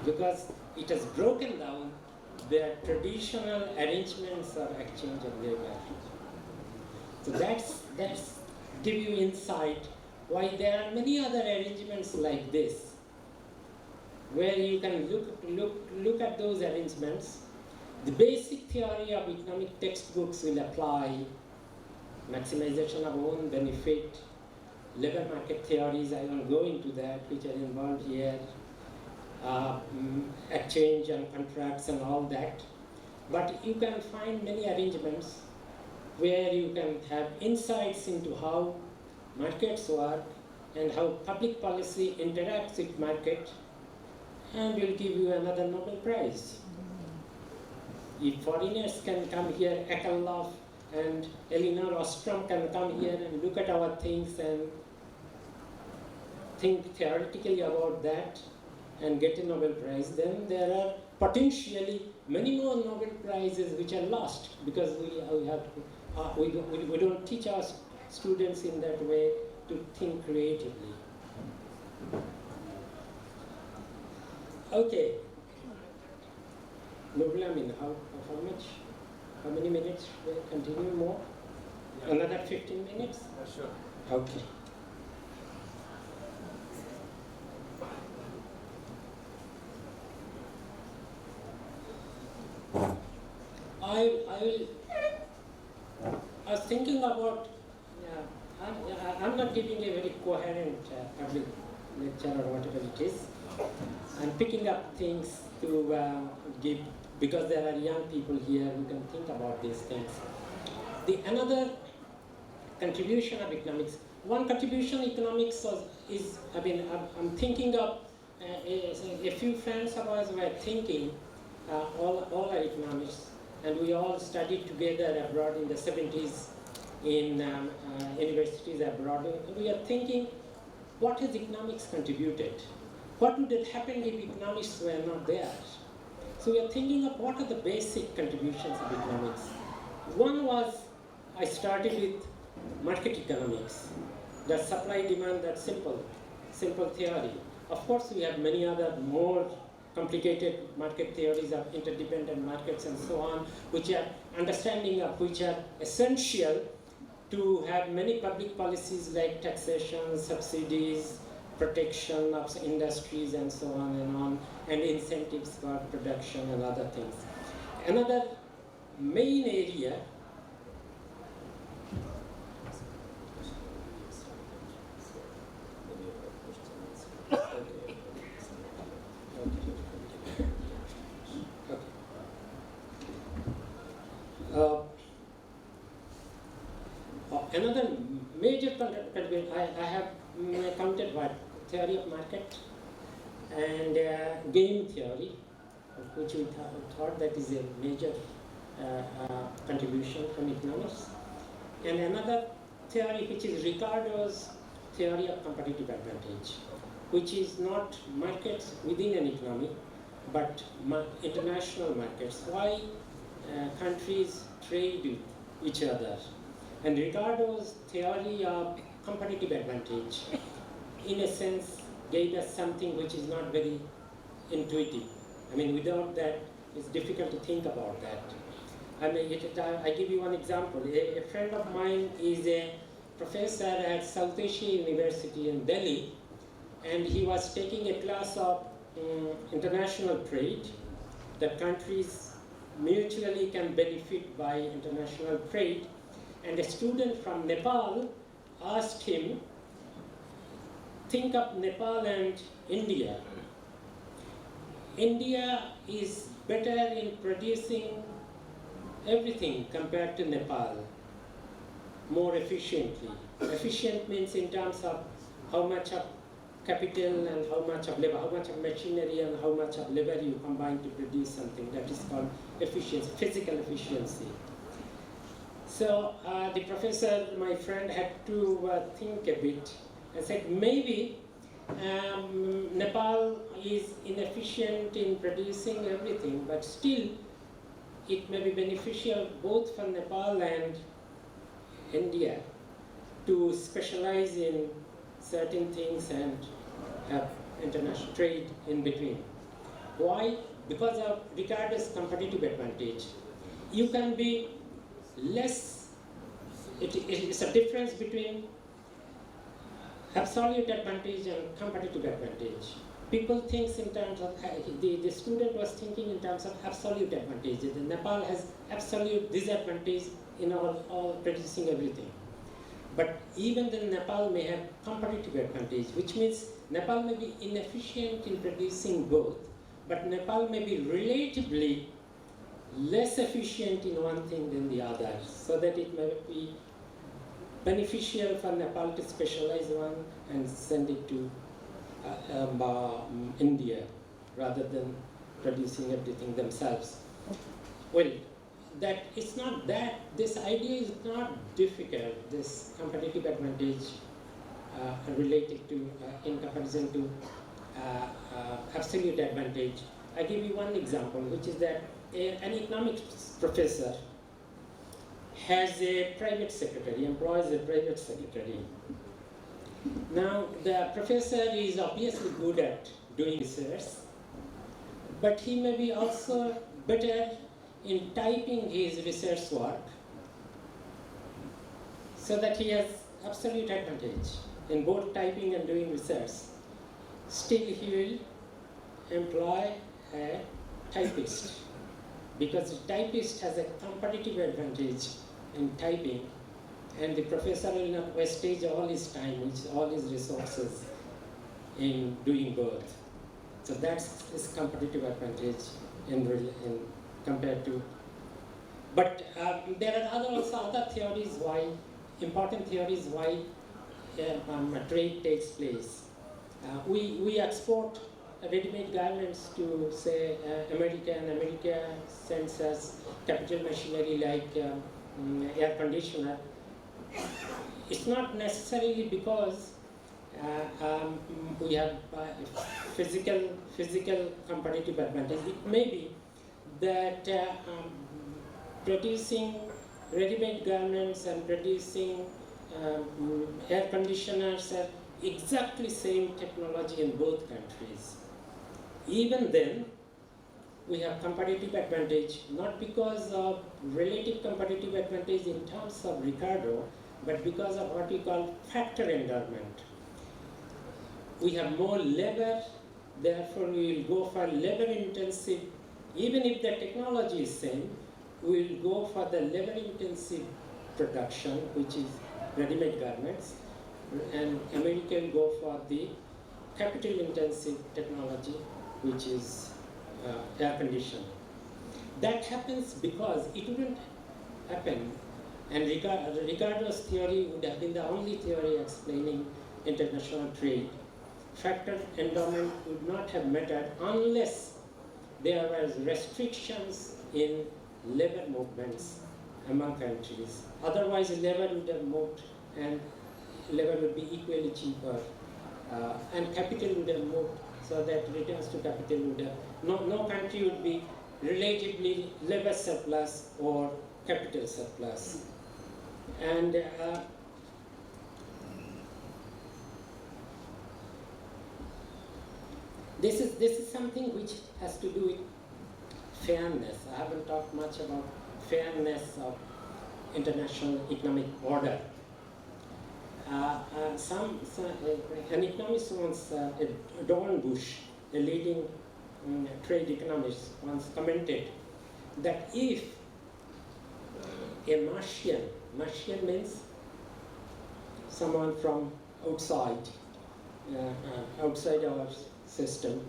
Because it has broken down their traditional arrangements of exchange of labor. So that's give you insight why there are many other arrangements like this, where you can look at those arrangements. The basic theory of economic textbooks will apply: maximization of own benefit, labor market theories, I won't go into that, which are involved here, exchange and contracts and all that. But you can find many arrangements where you can have insights into how markets work and how public policy interacts with market, and will give you another Nobel Prize. If foreigners can come here, Ekellof and Elinor Ostrom can come here and look at our things and think theoretically about that and get a Nobel Prize, then there are potentially many more Nobel Prizes which are lost because we don't teach our students in that way to think creatively. Okay. Nurulamin, how many minutes will continue more? Yeah. Another 15 minutes? Sure. Okay. I was thinking about, I'm not giving a very coherent public lecture or whatever it is. I'm picking up things to give, because there are young people here who can think about these things. Another contribution of economics, one contribution economics is, I mean, I'm thinking of a few friends of ours were thinking, all are economists, and we all studied together abroad in the 70s in universities abroad. And we are thinking, what has economics contributed? What would have happened if economists were not there? So we are thinking of what are the basic contributions of economics. One was, I started with market economics, the supply demand, that simple theory. Of course, we have many other more complicated market theories of interdependent markets and so on, which are understanding of which are essential to have many public policies like taxation, subsidies, protection of industries and so on, and incentives for production and other things. Another main area another major contribution, I have counted what? Theory of market and game theory, which we thought that is a major contribution from economics. And another theory which is Ricardo's theory of competitive advantage, which is not markets within an economy, but international markets. Why countries trade with each other. And Ricardo's theory of competitive advantage, in a sense, gave us something which is not very intuitive. I mean, without that, it's difficult to think about that. I mean, I give you one example. A friend of mine is a professor at South Asia University in Delhi, and he was taking a class of international trade, that countries mutually can benefit by international trade. And a student from Nepal asked him, think of Nepal and India. India is better in producing everything compared to Nepal, more efficiently. Efficient means in terms of how much of capital and how much of labor, how much of machinery and how much of labor you combine to produce something. That is called efficiency, physical efficiency. So the professor, my friend, had to think a bit and said, maybe Nepal is inefficient in producing everything, but still it may be beneficial both for Nepal and India to specialize in certain things and have international trade in between. Why? Because of Ricardo's competitive advantage. You can be less, it's a difference between absolute advantage and competitive advantage. People think in terms of, the student was thinking in terms of absolute advantages. Nepal has absolute disadvantage in all producing everything. But even then Nepal may have competitive advantage, which means Nepal may be inefficient in producing both, but Nepal may be relatively less efficient in one thing than the other, so that it may be beneficial for Nepal to specialize one and send it to India rather than producing everything themselves. Well, that it's not that, this idea is not difficult, this competitive advantage related to, in comparison to absolute advantage. I give you one example, which is that an economics professor has a private secretary, employs a private secretary. Now, the professor is obviously good at doing research, but he may be also better in typing his research work, so that he has absolute advantage in both typing and doing research. Still, he will employ a typist, because the typist has a competitive advantage in typing, and the professor will not wastage all his time, all his resources in doing both. So that's his competitive advantage in compared to. But there are also other theories why, important theories why trade takes place. We export ready-made garments to, say, America, and America sends us capital machinery like air conditioner. It's not necessarily because we have physical competitive advantage. It may be that producing ready-made garments and producing air conditioners are exactly same technology in both countries. Even then, we have competitive advantage, not because of relative competitive advantage in terms of Ricardo, but because of what we call factor endowment. We have more labor, therefore we will go for labor intensive, even if the technology is same, we will go for the labor intensive production, which is ready-made garments, and America will go for the capital intensive technology, which is air conditioning. That happens because it wouldn't happen, and Ricardo's theory would have been the only theory explaining international trade. Factor endowment would not have mattered unless there was restrictions in labor movements among countries. Otherwise, labor would have moved and labor would be equally cheaper, and capital would have moved, so that returns to capital would have, no country would be relatively labor surplus or capital surplus. And this is something which has to do with fairness. I haven't talked much about fairness of international economic order. An economist once, Don Bush, a leading trade economist, once commented that if a Martian means someone from outside our system,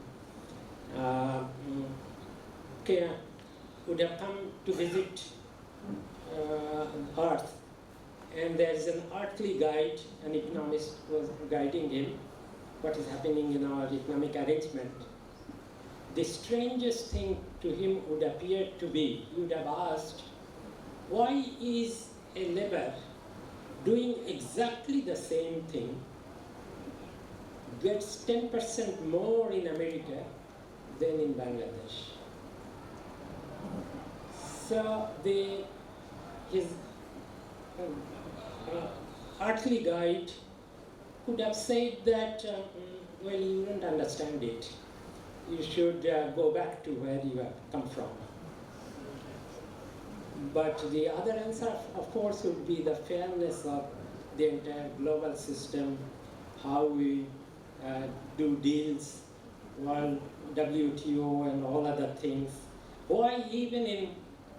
would have come to visit Earth, and there is an earthly guide, an economist was guiding him what is happening in our economic arrangement. The strangest thing to him would appear to be, he would have asked, why is a labor doing exactly the same thing, gets 10% more in America than in Bangladesh? So his earthly guide could have said that, well, you don't understand it. You should go back to where you have come from. But the other answer, of course, would be the fairness of the entire global system, how we do deals, while WTO and all other things. Why even in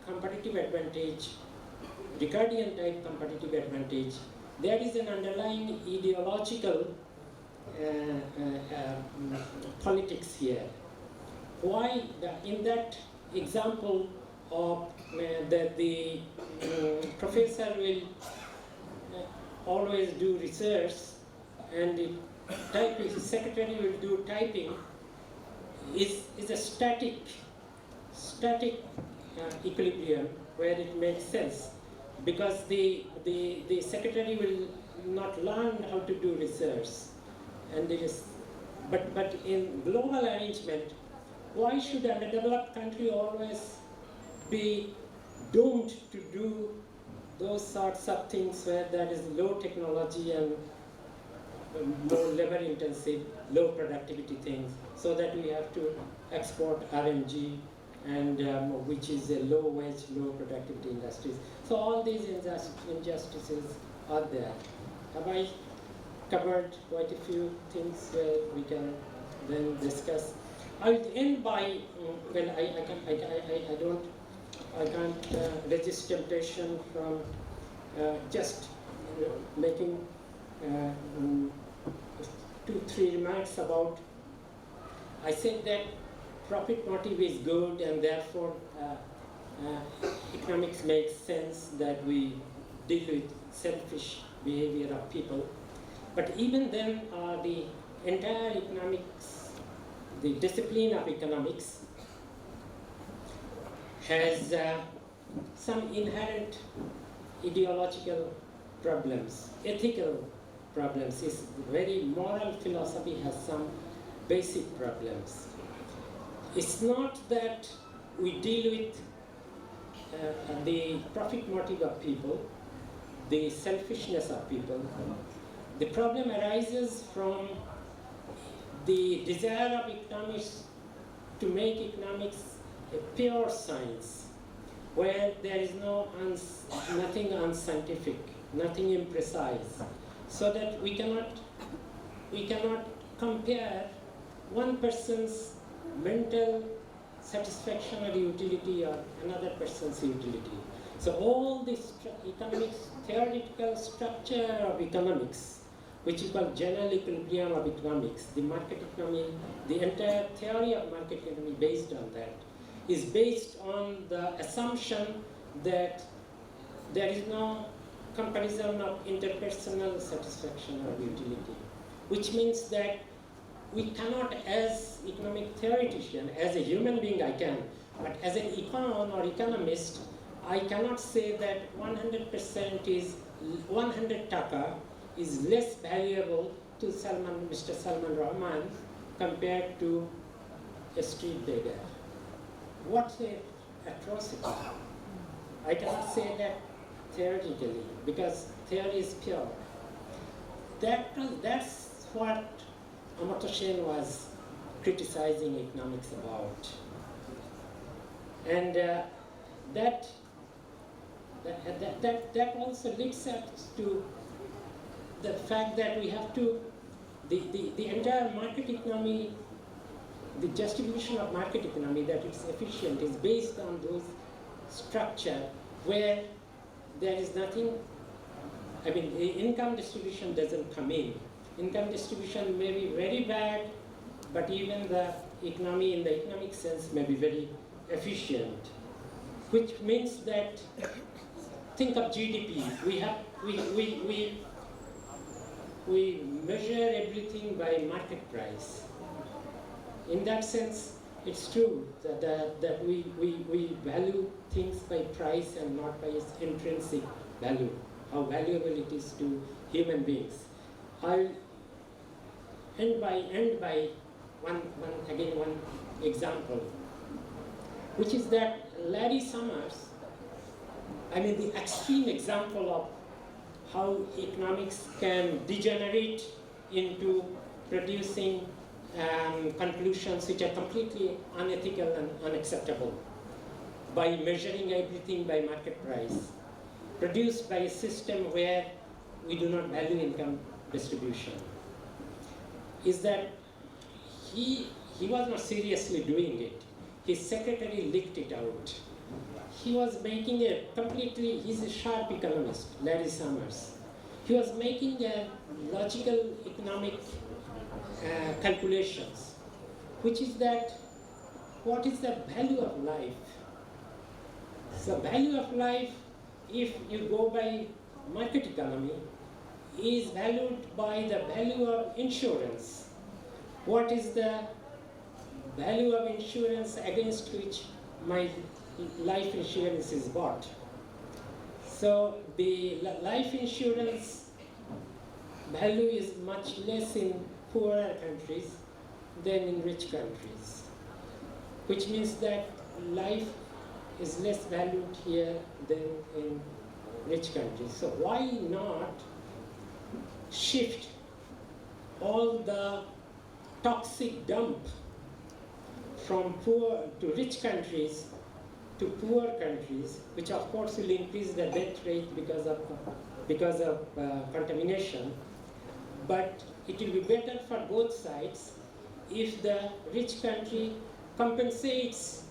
competitive advantage, Ricardian type competitive advantage, there is an underlying ideological politics here. Why in that example of that the professor will always do research and his secretary will do typing is a static equilibrium where it makes sense, because the secretary will not learn how to do research, and it is, but in global arrangement, why should an underdeveloped country always be doomed to do those sorts of things where there is low technology and more labor intensive, low productivity things, so that we have to export RMG and which is a low wage, low productivity industries. So all these injustices are there. Have I covered quite a few things where we can then discuss? I will end by, well, I can't resist temptation from just making 2-3 remarks about, I said that profit motive is good, and therefore economics makes sense that we deal with selfish behavior of people. But even then, the entire economics, the discipline of economics, has some inherent ideological problems, ethical problems. It's very moral philosophy has some basic problems. It's not that we deal with the profit motive of people, the selfishness of people. The problem arises from the desire of economics to make economics a pure science, where there is nothing unscientific, nothing imprecise, so that we cannot compare one person's mental satisfaction or utility or another person's utility. So all this economics, theoretical structure of economics, which is called general equilibrium of economics, the market economy, the entire theory of market economy based on that, is based on the assumption that there is no comparison of interpersonal satisfaction or utility, which means that we cannot, as economic theoretician, as a human being I can, but as an econ or economist, I cannot say that 100% is 100 taka is less valuable to Mr. Salman Rahman compared to a street beggar. What an atrocity. I cannot say that theoretically, because theory is pure. That's what Amartya Sen was criticizing economics about. And that also leads us to the fact that we have to, the entire market economy, the justification of market economy, that it's efficient, is based on those structure where there is nothing, I mean, the income distribution doesn't come in. Income distribution may be very bad, but even the economy in the economic sense may be very efficient, which means that, think of GDP. We measure everything by market price. In that sense, it's true that we value things by price and not by its intrinsic value, how valuable it is to human beings. I'll end by one example, which is that Larry Summers, I mean the extreme example of how economics can degenerate into producing conclusions which are completely unethical and unacceptable by measuring everything by market price, produced by a system where we do not value income distribution, is that he was not seriously doing it. His secretary leaked it out. He was making he's a sharp economist, Larry Summers. He was making a logical economic calculations, which is that what is the value of life? So value of life, if you go by market economy, is valued by the value of insurance. What is the value of insurance against which my life insurance is bought? So the life insurance value is much less in poorer countries than in rich countries, which means that life is less valued here than in rich countries. So why not shift all the toxic dump from poor to rich countries to poor countries, which of course will increase the death rate because of contamination, but it will be better for both sides if the rich country compensates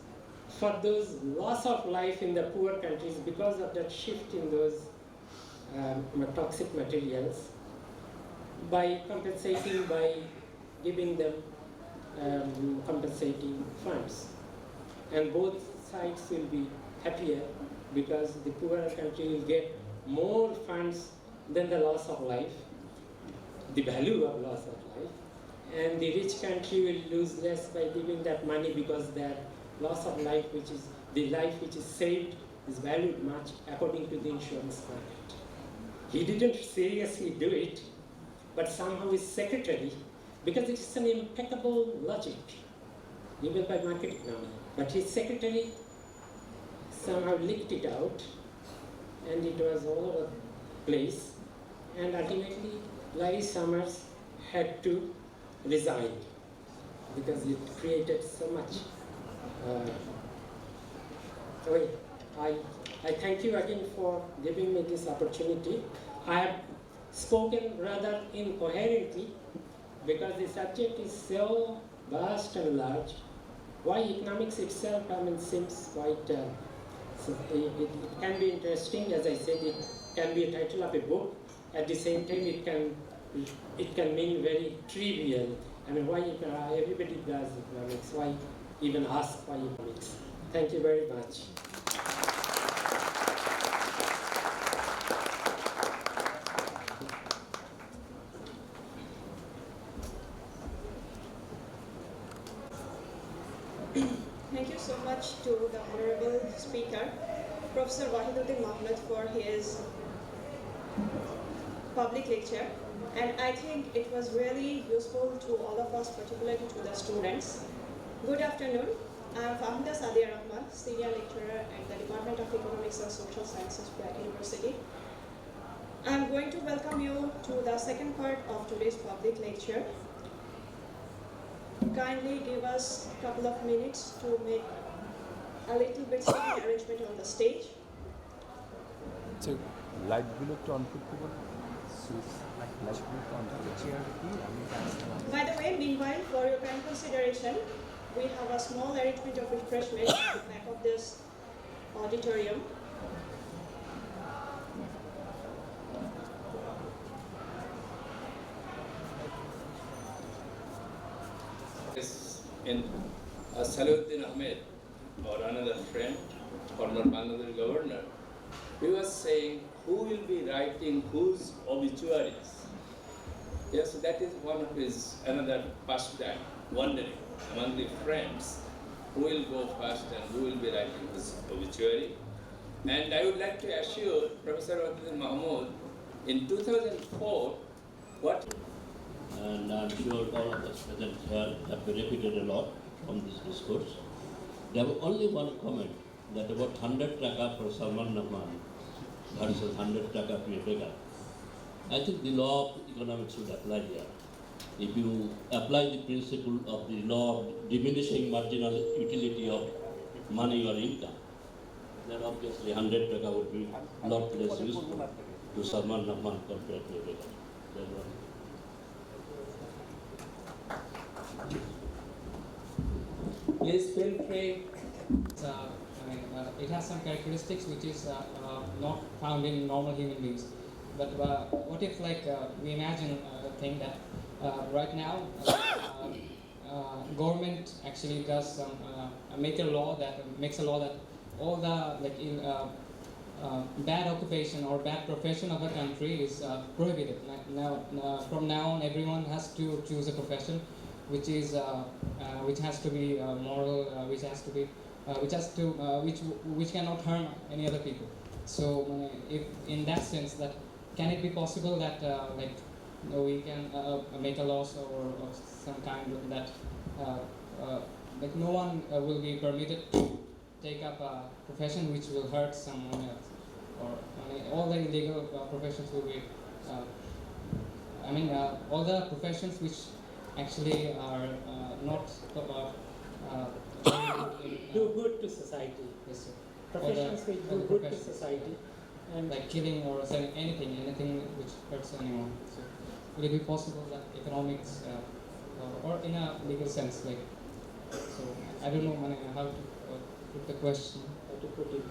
for those loss of life in the poor countries because of that shift in those toxic materials, by compensating by giving them compensating funds. And both sides will be happier because the poorer country will get more funds than the loss of life. the value of loss of life, and the rich country will lose less by giving that money because their loss of life, which is the life which is saved, is valued much according to the insurance market. He didn't seriously do it, but somehow his secretary, because it is an impeccable logic given by market economy, but his secretary somehow leaked it out, and it was all over the place, and ultimately Larry Summers had to resign because it created so much. I thank you again for giving me this opportunity. I have spoken rather incoherently because the subject is so vast and large. Why economics itself, seems quite, it can be interesting. As I said, it can be a title of a book. At the same time, it can mean very trivial. Why everybody does economics? Why even ask why economics? Thank you very much. Thank you so much to the honorable speaker, Professor Wahiduddin Mahmud, for his public lecture. And I think it was really useful to all of us, particularly to the students. Good afternoon. I am Fahmida Sadia Rahman, Senior Lecturer at the Department of Economics and Social Sciences, BRAC University. I am going to welcome you to the second part of today's public lecture. Kindly give us a couple of minutes to make a little bit seating arrangement on the stage. So, light below to on people. By the way, meanwhile, for your kind consideration, we have a small arrangement of refreshments at the back of this auditorium. In Salahuddin Ahmed, or another friend, former Bangladesh governor, he was saying, who will be writing whose obituaries? Yes, that is one of his another pastime, wondering among the friends who will go first and who will be writing his obituary. And I would like to assure Professor Wahiduddin Mahmud, in 2004, what? And I'm sure all of us present here have benefited a lot from this discourse. There was only one comment that about 100 taka for Salman Rahman versus 100 taka Caretaker. I think the law of economics should apply here. If you apply the principle of the law of diminishing marginal utility of money or income, then obviously 100 taka would be a lot less useful to Salman Rahman compared to Caretaker. Please feel free. It has some characteristics which is not found in normal human beings. But what if, we imagine a thing that right now government actually does some makes a law that all the bad occupation or bad profession of a country is prohibited. From now on, everyone has to choose a profession which has to be moral, which cannot harm any other people. So, if in that sense, that can it be possible that we can make a law or some kind of that no one will be permitted to take up a profession which will hurt someone else, or all the illegal professions will be. All the professions which actually are not do good to society. Yes, sir. Professions which do good to society. And like killing or selling anything which hurts anyone. So, would it be possible that economics, or in a legal sense, so I don't know how to put the question. how to put it,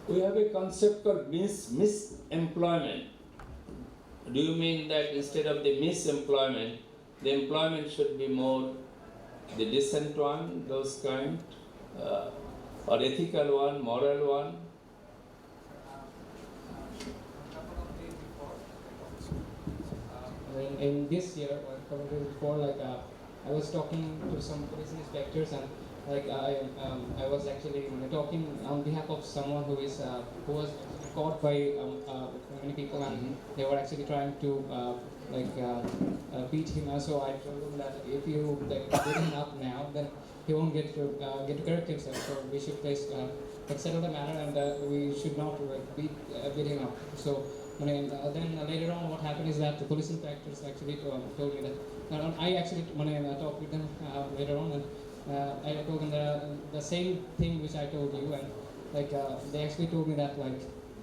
We have a concept called misemployment. Do you mean that instead of the misemployment, the employment should be more the decent one, those kind, or ethical one, moral one? in this year, or a couple of years before, I was talking to some police inspectors, and I was actually talking on behalf of someone who was caught by many people, and they were actually trying to beat him. So I told him that if you beat him up now, then he won't get to correct himself. So we should settle the matter, and we should not beat him up. So then later on, what happened is that the police inspectors actually told me that. I actually talked with them later on, and I told them the same thing which I told you, and they actually told me that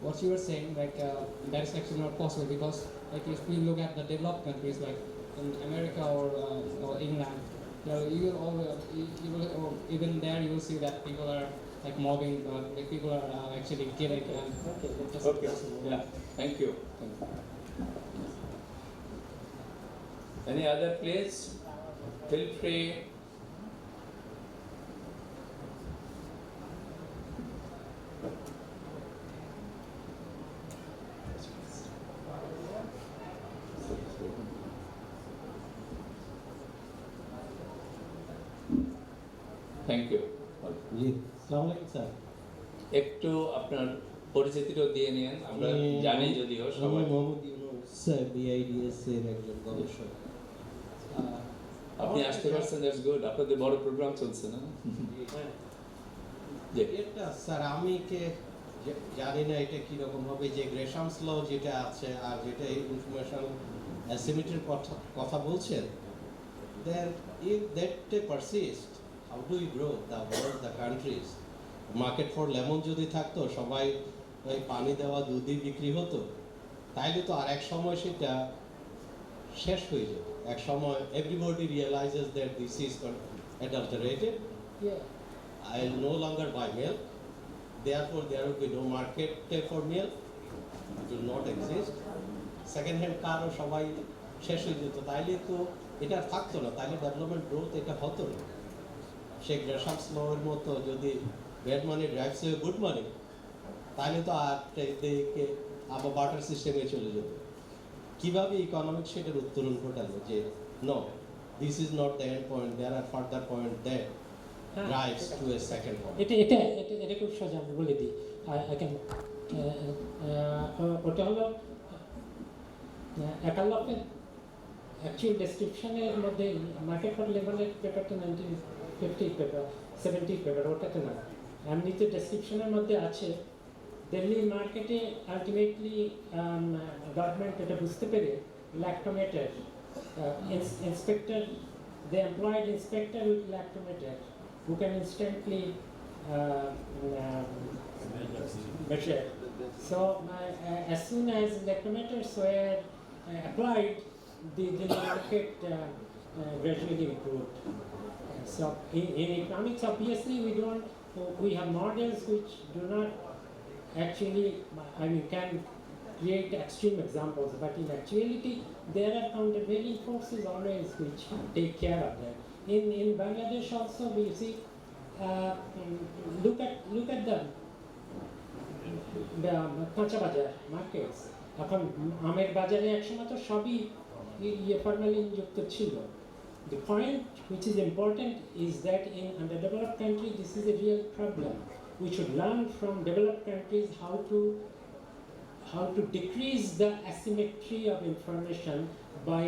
what you were saying that is actually not possible, because if we look at the developed countries like in America or England, you will even there you will see that people are mobbing, people are actually killing. Okay. Yeah. Thank you. Any other please? Feel free. Thank you. জি আসসালামু আলাইকুম sir একটু আপনার পরিচিতিটা দিয়ে নিন, আমরা জানি যদিও আমি সবাই। মোহাম্মদ ইউনুস স্যার বিআইডিএস এর একজন গবেষক। আপনি আসতে পারছেন, দ্যাটস গুড। আপনাদের বড় প্রোগ্রাম চলছে না? এটা স্যার আমি জানি না এটা কি রকম হবে, যে গ্রেশামস ল যেটা আছে আর যেটা ইনফরমেশন অ্যাসিমেট্রির কথা বলছেন, then if that persist, how do we grow the world, the countries? Market for lemon যদি থাকতো, সবাই ওই পানি দেওয়া দুধই বিক্রি হতো, তাইলে তো আর এক সময় সেটা শেষ হয়ে যেত। এক সময় everybody realizes that this is adulterated. I will no longer buy milk, therefore there will be no market for milk, it will not exist. Second hand car ও সবাই শেষ হয়ে যেত, তাইলে তো এটা থাকতো না, তাইলে ডেভেলপমেন্ট গ্রোথ এটা হতো না। সেই গ্রেশামস লর মতো যদি ব্যাড মানি ড্রাইভস গুড মানি, তাহলে তো আর আবার বাটার সিস্টেমে চলে যেত। কিভাবে ইকোনমিক্স সেটার উত্তরণ ঘটালো যে no, this is not the end point, there are further point that drives to a second point. এটা খুব সোজা, আমি বলে দিই। ওটা হলো একাল্লফের অ্যাকচুয়াল ডেসক্রিপশনের মধ্যে মার্কেট ফর লেবারের পেপারটা 1950 পেপার 70 পেপার, ওটাতে না, এমনিতে ডেসক্রিপশনের মধ্যে আছে। দিল্লি মার্কেটে আলটিমেটলি গভর্নমেন্ট এটা বুঝতে পেরে ল্যাক্টোমেটার inspector, they employed inspector with lactometer who can instantly measure. So as soon as lactometers were applied, the market gradually improved. So in economics, obviously we have models which do not actually, can create extreme examples, but in actuality there are countervailing forces always which take care of that. In Bangladesh also we see, look at the কাঁচা বাজার markets. এখন আমের বাজারে একসময় তো সবই formalin যুক্ত ছিল। The point which is important is that in underdeveloped countries this is a real problem. We should learn from developed countries how to decrease the asymmetry of information by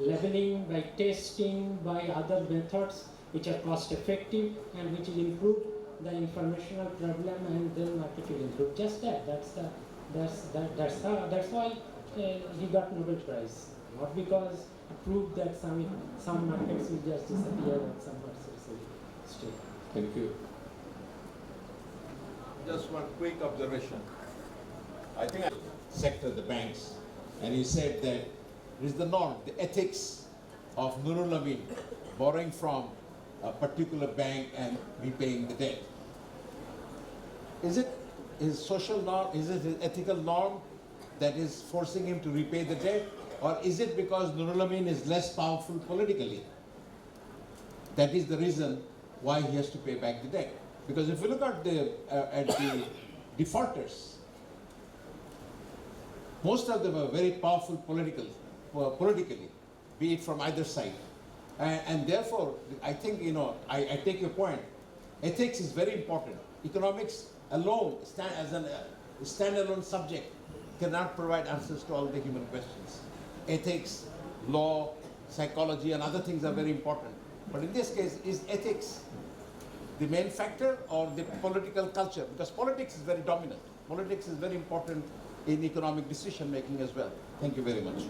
leveling, by testing, by other methods which are cost effective and which will improve the informational problem, and then market will improve. Just that. That's why he got Nobel Prize. Not because he proved that some markets will just disappear and some markets will stay. Thank you. Just one quick observation. I think sector, the banks, and he said that it is the norm, the ethics of Nurul Amin borrowing from a particular bank and repaying the debt. Is it his social norm, is it his ethical norm that is forcing him to repay the debt, or is it because Nurul Amin is less powerful politically? That is the reason why he has to pay back the debt. Because if you look at the defaulters, most of them are very powerful politically. be it from either side. And therefore, I think, I take your point. Ethics is very important. Economics alone, as a standalone subject, cannot provide answers to all the human questions. Ethics, law, psychology, and other things are very important. But in this case, is ethics the main factor or the political culture? Because politics is very dominant. Politics is very important in economic decision making as well. Thank you very much.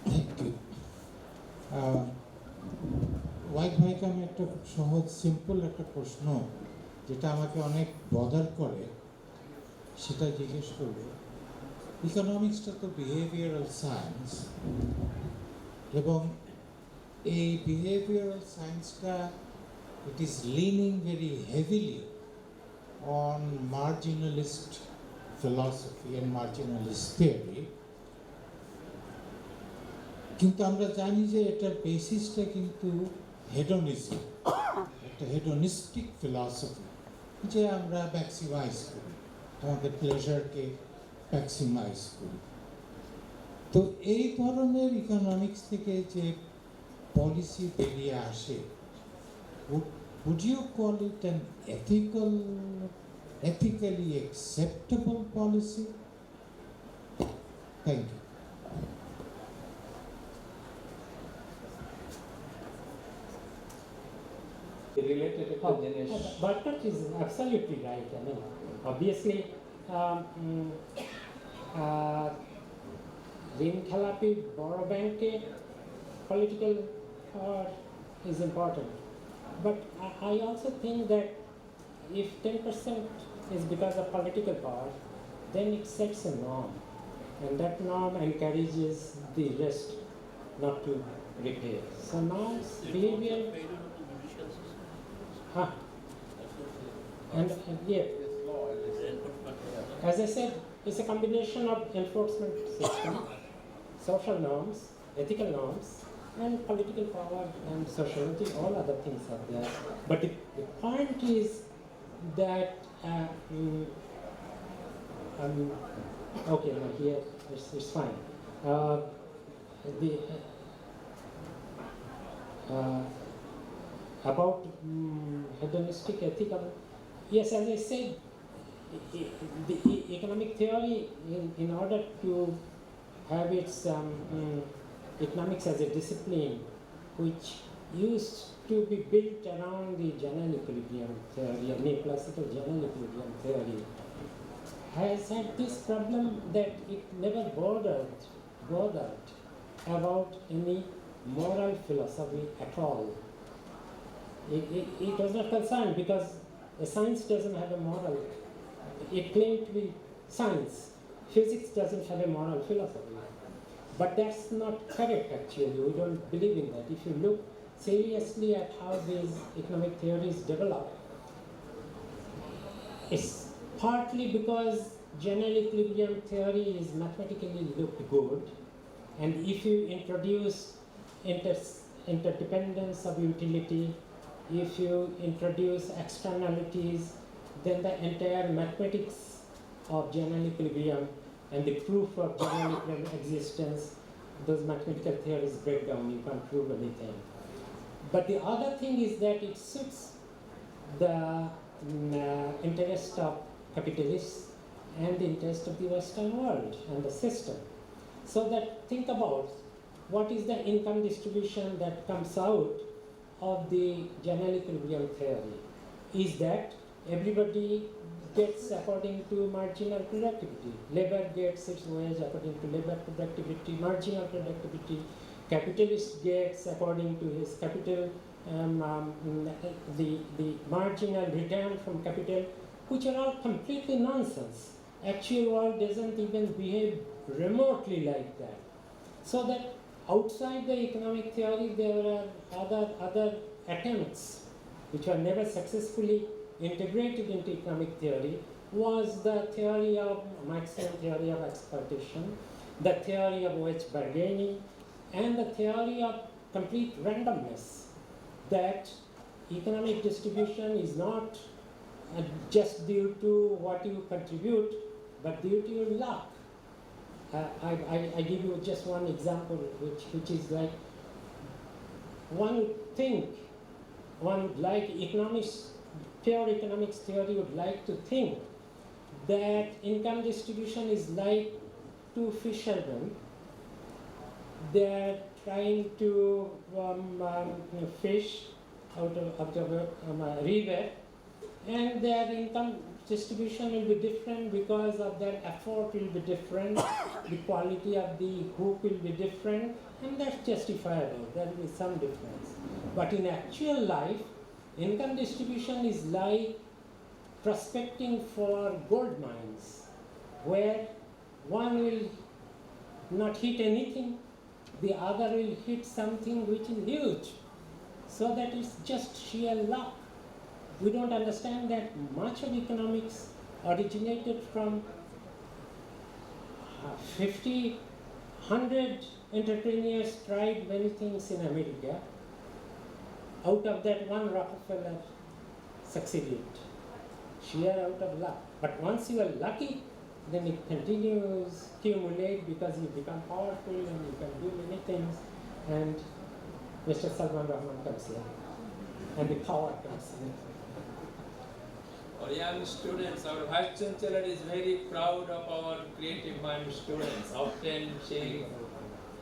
Thank you. Wide ভাইকে আমি একটা খুব সহজ simple একটা প্রশ্ন যেটা আমাকে অনেক বদার করে সেটা জিজ্ঞেস করব। ইকোনমিক্সটা তো বিহেভিয়ারাল সায়েন্স এবং এই বিহেভিয়ারাল সায়েন্সটা it is leaning very heavily on marginalist philosophy and marginalist theory, কিন্তু আমরা জানি যে এটার বেসিসটা কিন্তু হেডনিজম, একটা হেডনিস্টিক ফিলসফি, যে আমরা ম্যাক্সিমাইজ করি, আমাদের প্লেজারকে ম্যাক্সিমাইজ করি। তো এই ধরনের ইকোনমিক্স থেকে যে পলিসি বেরিয়ে আসে, would you call it an ethically acceptable policy? Thank you. Related to Barkat is absolutely right. I mean, obviously, ঋণ খেলাপি বড় ব্যাংকে political power is important. But I also think that if 10% is because of political power, then it sets a norm. And that norm encourages the rest not to repay. So now behavior. And yeah, as I said, it's a combination of enforcement system, social norms, ethical norms, and political power and sociality. All other things are there. But the point is that okay, no, here it's fine. About hedonistic ethical, yes, as I said, the economic theory, in order to have its economics as a discipline, which used to be built around the general equilibrium theory, or neoclassical general equilibrium theory, has had this problem that it never bothered about any moral philosophy at all. It was not concerned because the science doesn't have a moral. It claimed to be science. Physics doesn't have a moral philosophy. But that's not correct, actually. We don't believe in that. If you look seriously at how these economic theories develop, it's partly because general equilibrium theory is mathematically looked good, and if you introduce interdependence of utility, if you introduce externalities, then the entire mathematics of general equilibrium and the proof of general equilibrium existence, those mathematical theories break down. You can't prove anything. But the other thing is that it suits the interest of capitalists and the interest of the Western world and the system. So that think about what is the income distribution that comes out of the general equilibrium theory. Is that everybody gets according to marginal productivity. Labor gets its wage according to labor productivity, marginal productivity. Capitalist gets according to his capital, the marginal return from capital, which are all completely nonsense. Actual world doesn't even behave remotely like that. So that outside the economic theory, there are other attempts which were never successfully integrated into economic theory. Was the theory of Marxian theory of exploitation, the theory of wage bargaining, and the theory of complete randomness, that economic distribution is not just due to what you contribute, but due to your luck. I give you just one example, which is like, one would like economics, pure economics theory would like to think that income distribution is like two fishermen. They're trying to fish out of a river, and their income distribution will be different because of their effort will be different, the quality of the hook will be different, and that's justifiable. There will be some difference. But in actual life, income distribution is like prospecting for gold mines, where one will not hit anything, the other will hit something which is huge. So that is just sheer luck. We don't understand that much of economics originated from 50, 100 entrepreneurs tried many things in America. Out of that, one Rockefeller succeeded, sheer out of luck. But once you are lucky, then it continues to accumulate because you become powerful and you can do many things. And Mr. Salman Rahman comes here, and the power comes in. Our young students, our Vice Chancellor is very proud of our creative mind students. Often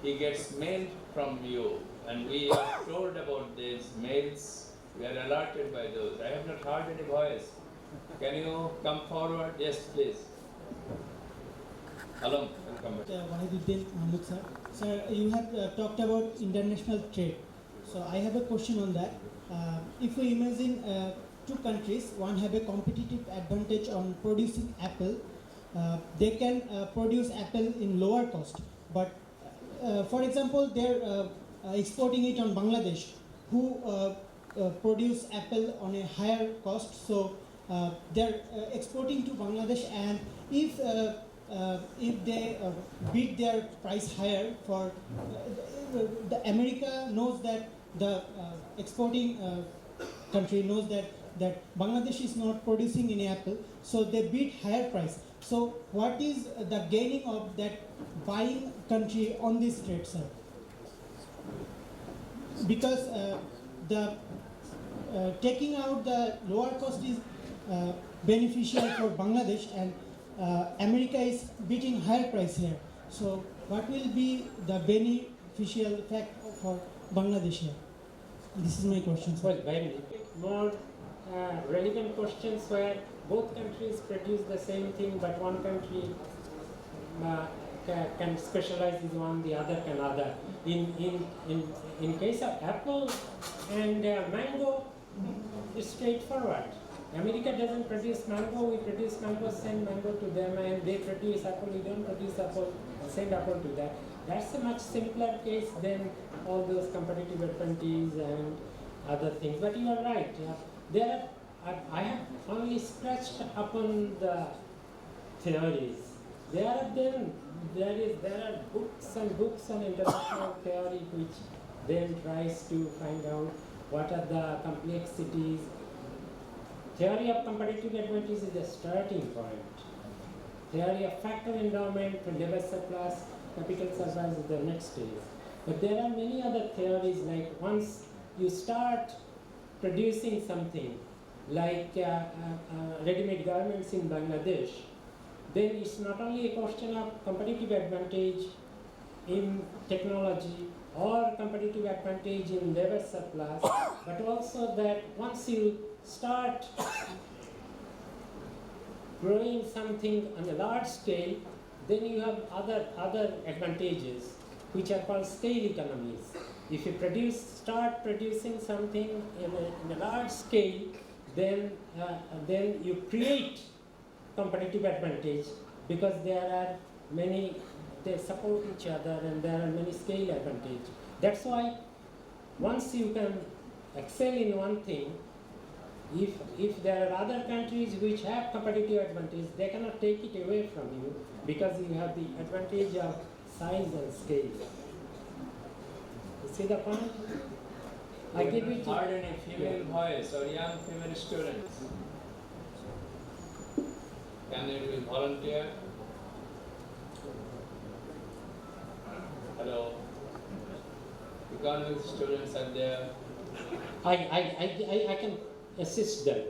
he gets mail from you, and we are told about these mails. We are alerted by those. I have not heard any voice. Can you come forward? Yes, please. Hello, welcome. Wahiduddin Mahmud, sir. Sir, you have talked about international trade. So I have a question on that. If we imagine two countries, one have a competitive advantage on producing apple, they can produce apple in lower cost. But for example, they're exporting it on Bangladesh, who produce apple on a higher cost. So they're exporting to Bangladesh, and if they bid their price higher for the America knows that the exporting country knows that Bangladesh is not producing any apple, so they bid higher price. So what is the gaining of that buying country on this trade, sir? Because the taking out the lower cost is beneficial for Bangladesh, and America is bidding higher price here. So what will be the beneficial effect for Bangladesh here? This is my question, sir. Well, very more relevant questions where both countries produce the same thing, but one country can specialize in one, the other can other. In case of apple and mango, it's straightforward. America doesn't produce mango, we produce mango, send mango to them, and they produce apple, we don't produce apple, send apple to that. That's a much simpler case than all those competitive advantages and other things. But you are right. I have only scratched upon the theories. There are books and books on international theory which then tries to find out what are the complexities. Theory of competitive advantage is the starting point. Theory of factor endowment, labor surplus, capital surplus is the next stage. But there are many other theories, like once you start producing something, like ready-made garments in Bangladesh, then it's not only a question of competitive advantage in technology or competitive advantage in labor surplus, but also that once you start growing something on a large scale, then you have other advantages which are called scale economies. If you start producing something in a large scale, then you create competitive advantage because there are many, they support each other and there are many scale advantage. That's why once you can excel in one thing, if there are other countries which have competitive advantage, they cannot take it away from you because you have the advantage of size and scale. You see the point? I give it to heard any female voice or young female students? Can you volunteer? Hello. Economics students are there. I can assist them.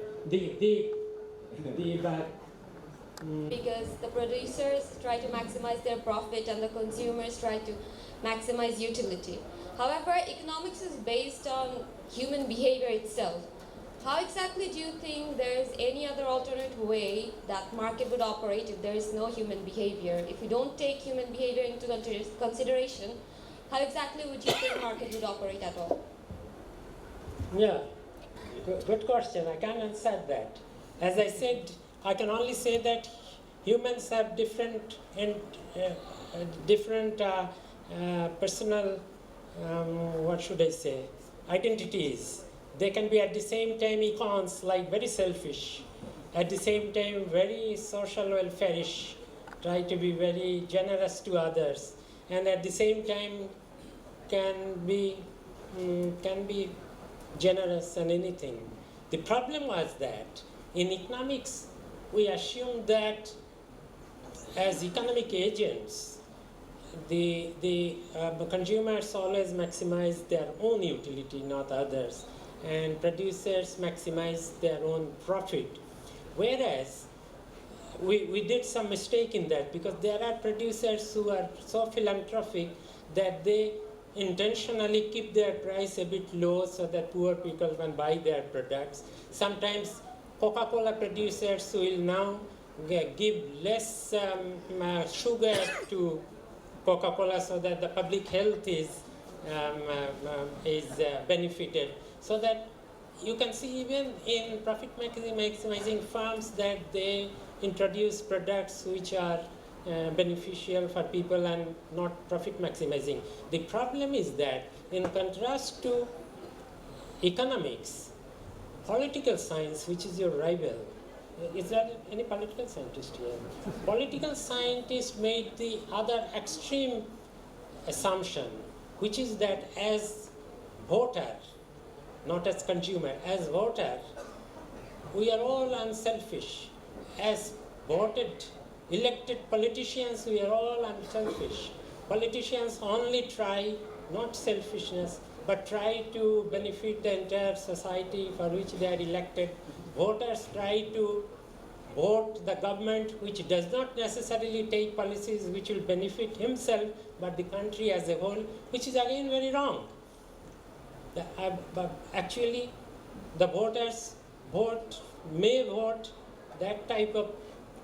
Because the producers try to maximize their profit and the consumers try to maximize utility. However, economics is based on human behavior itself. How exactly do you think there is any other alternate way that market would operate if there is no human behavior? If we don't take human behavior into consideration, how exactly would you think market would operate at all? Yeah, good question. I can't answer that. As I said, I can only say that humans have different personal, identities. They can be at the same time icons, like very selfish, at the same time very social welfare-ish, try to be very generous to others, and at the same time can be generous and anything. The problem was that in economics, we assume that as economic agents, the consumers always maximize their own utility, not others, and producers maximize their own profit. Whereas we did some mistake in that, because there are producers who are so philanthropic that they intentionally keep their price a bit low so that poor people can buy their products. Sometimes Coca-Cola producers will now give less sugar to Coca-Cola so that the public health is benefited. So that you can see even in profit maximizing firms that they introduce products which are beneficial for people and not profit maximizing. The problem is that in contrast to economics, political science, which is your rival, is there any political scientist here? Political scientists made the other extreme assumption, which is that as voter, not as consumer, as voter, we are all unselfish. As elected politicians, we are all unselfish. Politicians only try, not selfishness, but try to benefit the entire society for which they are elected. Voters try to vote the government which does not necessarily take policies which will benefit himself, but the country as a whole, which is again very wrong. But actually, the voters may vote that type of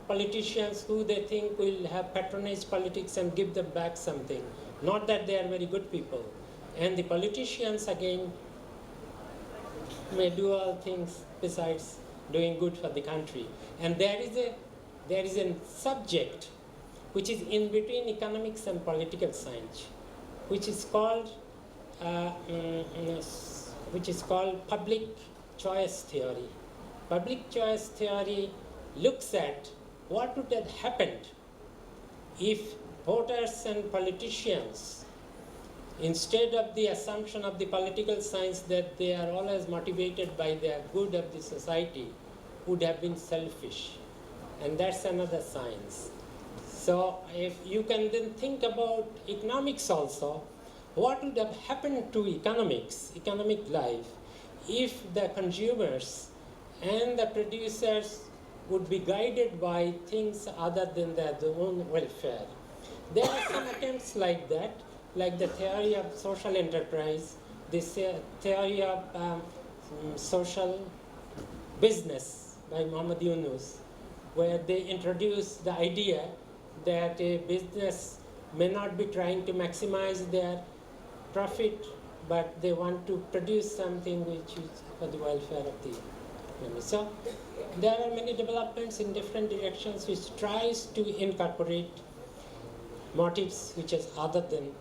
politicians who they think will have patronage politics and give them back something. Not that they are very good people. And the politicians again may do all things besides doing good for the country. And there is a subject which is in between economics and political science, which is called public choice theory. Public choice theory looks at what would have happened if voters and politicians, instead of the assumption of the political science that they are always motivated by the good of the society, would have been selfish. And that's another science. So if you can then think about economics also, what would have happened to economics, economic life, if the consumers and the producers would be guided by things other than their own welfare. There are some attempts like that, like the theory of social enterprise, this theory of social business by Muhammad Yunus, where they introduce the idea that a business may not be trying to maximize their profit, but they want to produce something which is for the welfare of the economy. So there are many developments in different directions which tries to incorporate motives which is other than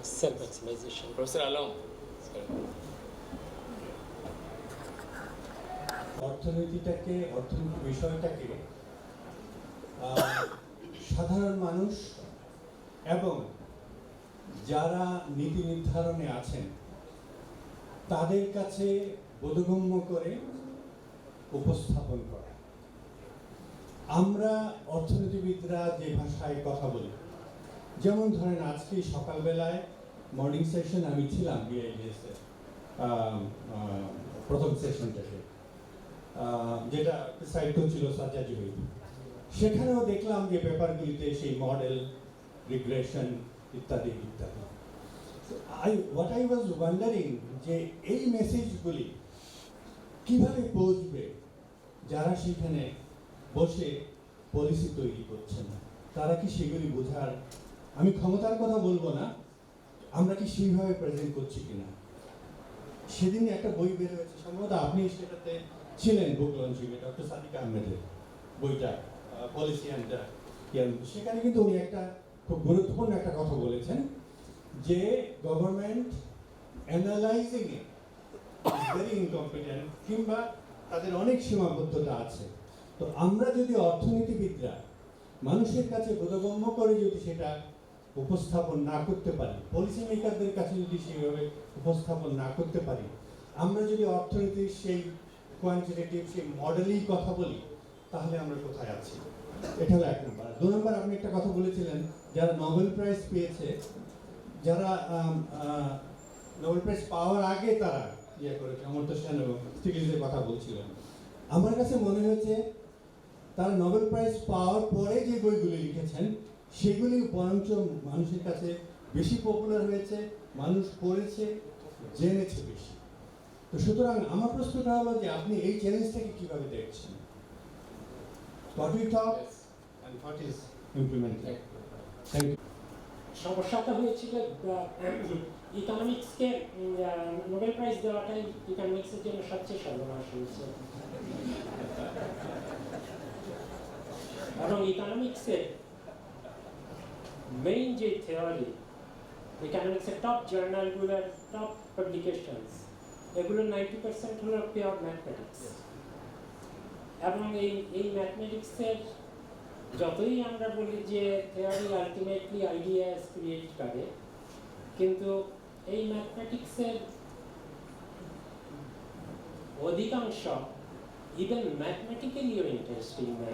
self-maximization. Professor Along. অর্থনীতি বিষয়টাকে সাধারণ মানুষ এবং যারা নীতি নির্ধারণে আছেন তাদের কাছে বোধগম্য করে উপস্থাপন করা। আমরা অর্থনীতিবিদরা যে ভাষায় কথা বলি, যেমন ধরেন আজকে সকালবেলায় মর্নিং সেশন আমি ছিলাম বিআইডিএস এর প্রথম সেশনটাতে, যেটা সাহিত্য ছিল সাজ্জাদ হইব। সেখানেও দেখলাম যে পেপারগুলিতে সেই মডেল, রিগ্রেশন ইত্যাদি ইত্যাদি। হোয়াট আই ওয়াজ ওয়ান্ডারিং যে এই মেসেজগুলি কিভাবে পৌঁছবে যারা সেখানে বসে পলিসি তৈরি করছেন, তারা কি সেগুলি বোঝার, আমি ক্ষমতার কথা বলবো না, আমরা কি সেইভাবে প্রেজেন্ট করছি কিনা। সেদিন একটা বই বের হয়েছে, সম্ভবত আপনি সেটাতে ছিলেন, বুক লঞ্চিংয়ে, ডক্টর সাদিক আহমেদের বইটা পলিসি অ্যান্ড, সেখানে কিন্তু উনি একটা খুব গুরুত্বপূর্ণ একটা কথা বলেছেন যে government analysing a very incompetent, কিংবা তাদের অনেক সীমাবদ্ধতা আছে। তো আমরা যদি অর্থনীতিবিদরা মানুষের কাছে বোধগম্য করে যদি সেটা উপস্থাপন না করতে পারি, পলিসি মেকারদের কাছে যদি সেইভাবে উপস্থাপন না করতে পারি, আমরা যদি অর্থনীতির সেই কোয়ান্টিটেটিভ সেই মডেলেই কথা বলি, তাহলে আমরা কোথায় আছি? এটা হলো 1 নম্বর। 2 নম্বর, আপনি একটা কথা বলেছিলেন যারা নোবেল প্রাইজ পেয়েছে, যারা নোবেল প্রাইজ পাওয়ার আগে তারা ইয়ে করেছে, অমর্ত্য সেন এবং স্টিগলিজের কথা বলছিলেন। আমার কাছে মনে হয়েছে তারা নোবেল প্রাইজ পাওয়ার পরে যে বইগুলি লিখেছেন সেগুলি বরঞ্চ মানুষের কাছে বেশি পপুলার হয়েছে, মানুষ পড়েছে, জেনেছে বেশি। তো সুতরাং আমার প্রশ্নটা হলো যে আপনি এই চ্যালেঞ্জটাকে কিভাবে দেখছেন? What we talk and what is implemented? Thank you. সমস্যাটা হয়েছিল ইকোনমিক্সকে নোবেল প্রাইজ দেওয়াটাই ইকোনমিক্সের জন্য সবচেয়ে সর্বনাশ হয়েছে। এবং ইকোনমিক্সের মেইন যে থিওরি, ইকোনমিক্সের টপ জার্নালগুলোর টপ পাবলিকেশনস, এগুলো 90% হলো পিওর ম্যাথমেটিক্স। এবং এই ম্যাথমেটিক্সের যতই আমরা বলি যে থিওরি আলটিমেটলি আইডিয়াস ক্রিয়েট করে, কিন্তু এই ম্যাথমেটিক্সের অধিকাংশ ইভেন ম্যাথমেটিক্যালিও ইন্টারেস্টিং না,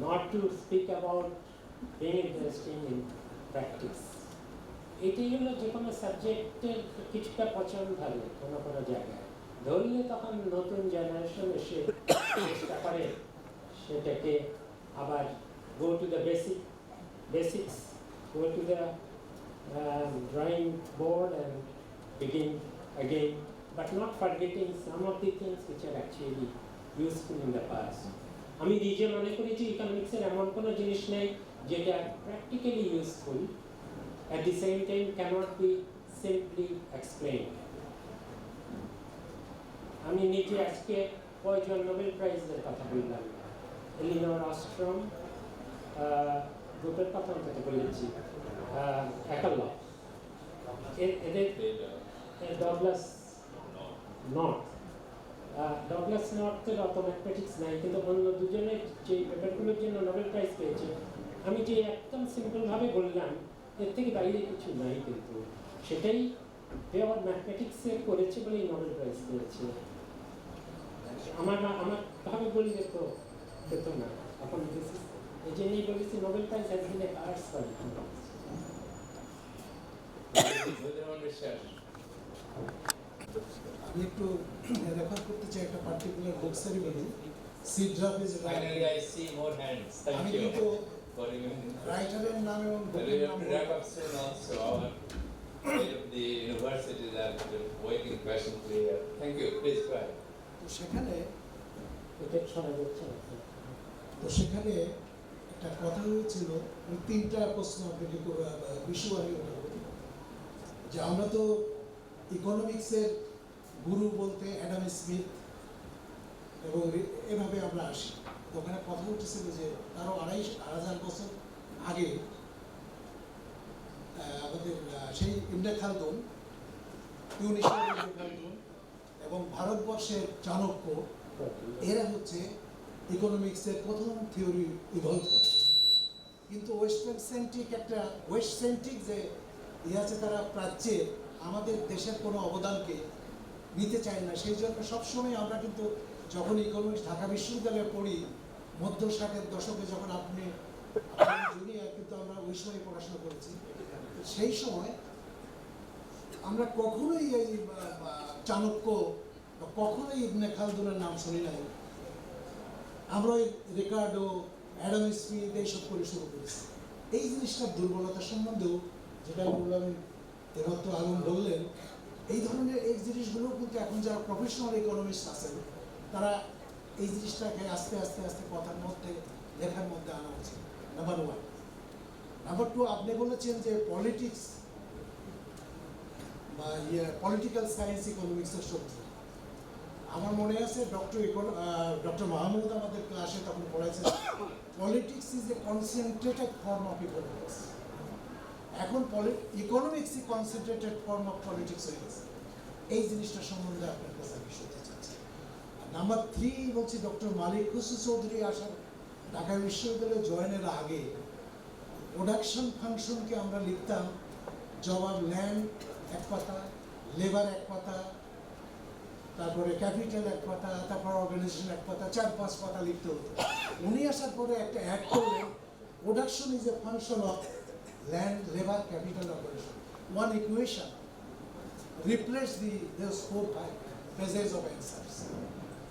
not to speak about being interesting in practice. এটাই হলো যে কোনো সাবজেক্টের কিছুটা পছন্দ থাকে কোনো কোনো জায়গায়, ধরলে তখন নতুন জেনারেশন এসে চেষ্টা করে সেটাকে আবার go to the basics, go to the drawing board and begin again, but not forgetting some of the things which are actually useful in the past. আমি নিজে মনে করি যে ইকোনমিক্সের এমন কোনো জিনিস নেই যেটা practically useful, at the same time cannot be simply explained. আমি নিজে আজকে কয়েকজন নোবেল প্রাইজের কথা বললাম, এলিনর অস্ট্রম গ্রুপের কথা আমি বলেছি, একলা, এদের ডগলাস নর্থের অত ম্যাথমেটিক্স নাই, কিন্তু অন্য দুজনের যে পেপারগুলোর জন্য নোবেল প্রাইজ পেয়েছে, আমি যে একদম সিম্পলভাবে বললাম এর থেকে বাইরে কিছু নাই, কিন্তু সেটাই পিওর ম্যাথমেটিক্সে করেছে বলেই নোবেল প্রাইজ পেয়েছে। আমার ভাবে বললে তো পেত না, এখন এই জন্যই বলেছি Nobel prize has been a curse for economics. আমি একটু রেফার করতে চাই একটা পার্টিকুলার বুকসেরই বলি, see drop is Finally, I see more hands. Thank আমি you কিন্তু for giving me. রাইটারের নাম এবং Well, বুকের we নাম have to wrap up soon also. Our head of the universities are waiting patiently here. Thank you. Please go ahead. তো সেখানে এটা শোনা যাচ্ছে না। তো সেখানে একটা কথা হয়েছিল, 3টা প্রশ্ন আপনাকে বিষয় আমি ওটা বলি, যে আমরা তো ইকোনমিক্সের গুরু বলতে অ্যাডাম স্মিথ এবং এভাবে আমরা আসি। তো ওখানে কথা উঠেছিল যে আরও 2,500 বছর আগে আমাদের সেই ইবনে খালদুন, টিউনিশিয়ার ইবনে খালদুন এবং ভারতবর্ষের চাণক্য, এরা হচ্ছে ইকোনমিক্সের প্রথম থিওরি ইভলভ করে। কিন্তু ওয়েস্ট সেন্ট্রিক যে আছে, তারা প্রাচ্যে আমাদের দেশের কোনো অবদানকে নিতে চায় না। সেই জন্য সবসময় আমরা কিন্তু যখন ইকোনমিক্স ঢাকা বিশ্ববিদ্যালয়ে পড়ি মধ্য 60-এর দশকে, যখন আপনি জুনিয়র, কিন্তু আমরা ওই সময় পড়াশোনা করেছি, সেই সময় আমরা কখনোই এই চাণক্য বা কখনোই ইবনে খালদুনের নাম শুনি নাই। আমরা ওই রিকার্ডো, অ্যাডাম স্মিথ এইসব করে শুরু করেছি। এই জিনিসটার দুর্বলতা সম্বন্ধেও যেটা বললাম, এমাত্র আলম বললেন, এই ধরনের এই জিনিসগুলো কিন্তু এখন যারা প্রফেশনাল ইকোনমিস্ট আছেন তারা এই জিনিসটাকে আস্তে আস্তে আস্তে কথার মধ্যে, লেখার মধ্যে আনা উচিত, নাম্বার 1। নাম্বার 2, আপনি বলেছেন যে পলিটিক্স বা পলিটিক্যাল সায়েন্স ইকোনমিক্সের শত্রু। আমার মনে আছে ডক্টর মাহমুদ আমাদের ক্লাসে তখন পড়াইছেন, politics is a concentrated form of economics. এখন ইকোনমিক্সই কনসেন্ট্রেটেড ফর্ম অফ পলিটিক্স হয়ে গেছে। এই জিনিসটা সম্বন্ধে আপনার কাছে আমি শুনতে চাচ্ছি। নাম্বার 3 বলছি, ডক্টর মালিক হোসেন চৌধুরী আসার ঢাকা বিশ্ববিদ্যালয়ে জয়েনের আগে প্রোডাকশন ফাংশনকে আমরা লিখতাম জবাব ল্যান্ড এক পাতা, লেবার এক পাতা, তারপরে ক্যাপিটাল এক পাতা, তারপর অর্গানাইজেশন এক পাতা, 4-5 পাতা লিখতে হতো। উনি আসার পরে একটা অ্যাড করলেন, production is a function of land, labour, capital, operation. One equation replace those 4-5 phases of answers.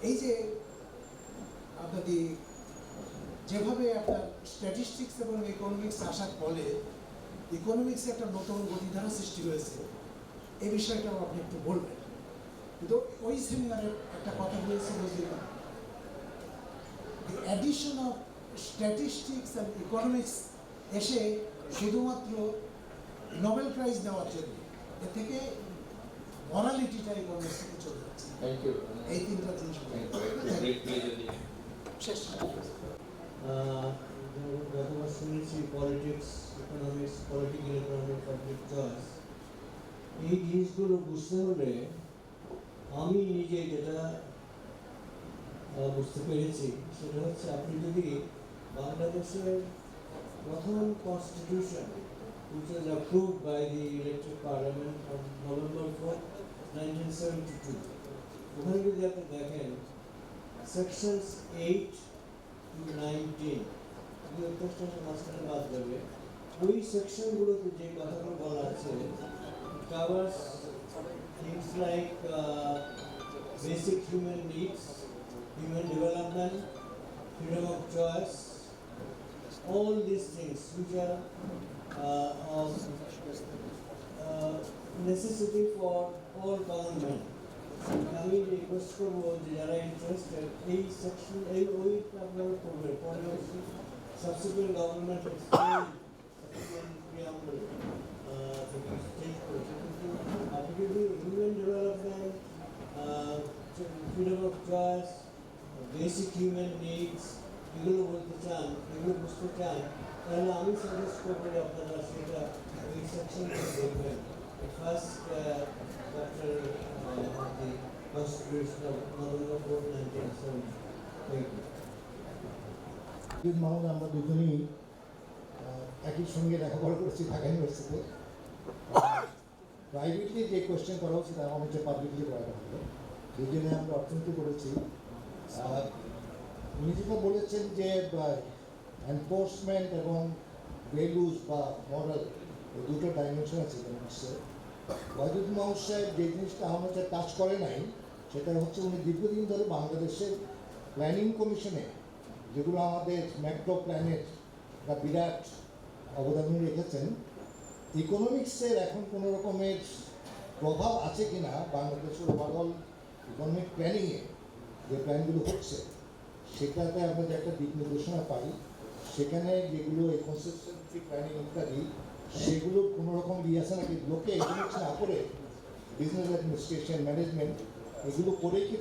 এই যে আপনাদের যেভাবে আপনার স্ট্যাটিস্টিক্স এবং ইকোনমিক্স আসার ফলে ইকোনমিক্সে একটা নতুন গতিধারা সৃষ্টি হয়েছে, এই বিষয়টাও আপনি একটু বলবেন। কিন্তু ওই সেমিনারে একটা কথা বলেছিল যে the addition of statistics and economics এসে শুধুমাত্র নোবেল প্রাইজ নেওয়ার জন্য, এ থেকে মরালিটিটা ইকোনমিক্স থেকে চলে যাচ্ছে। এই 3টা জিনিস শেষ। যতবার শুনেছি politics, economics, political economy, public choice, এই জিনিসগুলো বুঝতে হলে আমি নিজে যেটা বুঝতে পেরেছি সেটা হচ্ছে, আপনি যদি বাংলাদেশের প্রথম constitution, which was approved by the elected parliament on November 4, 1972, ওখানে যদি আপনি দেখেন sections 8 to 19, মাঝখানে বাদ যাবে, ওই সেকশনগুলোতে যে কথাগুলো বলা আছে, covers things like basic human needs, human development, freedom of choice, all these things which are of necessity for all government. আমি রিকোয়েস্ট করবো যে যারা ইন্টারেস্টেড এই সেকশন, এই ওই আপনারা করবেন, পরে সাবসিকুয়েন্ট গভর্নমেন্ট আপনি যদি human development, freedom of choice, basic human needs এগুলো বলতে চান, এগুলো বুঝতে চান, তাহলে আমি সাজেস্ট করবো যে আপনারা সেটা ওই সেকশনটা দেখবেন। First chapter of the constitution of November 4, 1970। Thank you. Mahmud, আমরা দুজনেই একই সঙ্গে লেখাপড়া করেছি ঢাকা ইউনিভার্সিটিতে। প্রাইভেটলি যে কোয়েশ্চেন করা উচিত আমার হচ্ছে পাবলিকলি করা হলো। দুজনে আমরা অর্থনীতি করেছি। উনি যেটা বলেছেন যে এনফোর্সমেন্ট এবং ভ্যালুজ বা মরাল, এই দুটো ডাইমেনশন আছে ইকোনমিক্সে। ওয়াহিদুদ্দিন মাহমুদ সাহেব যে জিনিসটা আমার হচ্ছে টাচ করে নাই, সেটা হচ্ছে উনি দীর্ঘদিন ধরে বাংলাদেশের প্ল্যানিং কমিশনে, যেগুলো আমাদের ম্যাক্রো প্ল্যানের একটা বিরাট অবদান রেখেছেন, ইকোনমিক্সের এখন কোনো রকমের প্রভাব আছে কি না বাংলাদেশের ওভারঅল ইকোনমিক প্ল্যানিংয়ে, যে প্ল্যানগুলো হচ্ছে সেটাতে আমরা যে একটা দিক নির্দেশনা পাই, সেখানে যেগুলো এই কনসিস্টেন্সি প্ল্যানিং ইত্যাদি, সেগুলোর কোনো রকম আছে নাকি? লোকে ইকোনমিক্স না করে বিজনেস অ্যাডমিনিস্ট্রেশন, ম্যানেজমেন্ট এগুলো করে কি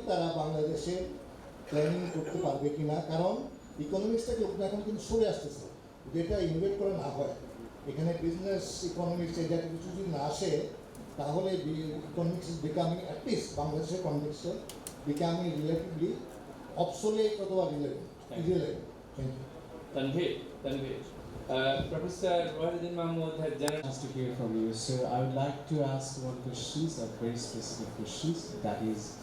তারা বাংলাদেশে প্ল্যানিং করতে পারবে কি না? কারণ ইকোনমিক্সটাকে এখন কিন্তু সরে আসতেছে। যেটা ইনভেস্ট করা না হয়, এখানে বিজনেস ইকোনমিক্স এই জাতীয় কিছু যদি না আসে, তাহলে ইকোনমিক্স ইজ বিকামিং, অ্যাটলিস্ট বাংলাদেশের ইকোনমিক্সে বিকামিং রিলেটিভলি অবসোলেট অথবা irrelevant. Thank you. Tanvir Professor Wahiduddin Mahmud has to hear from you. So I would like to ask one question, a very specific question. That is,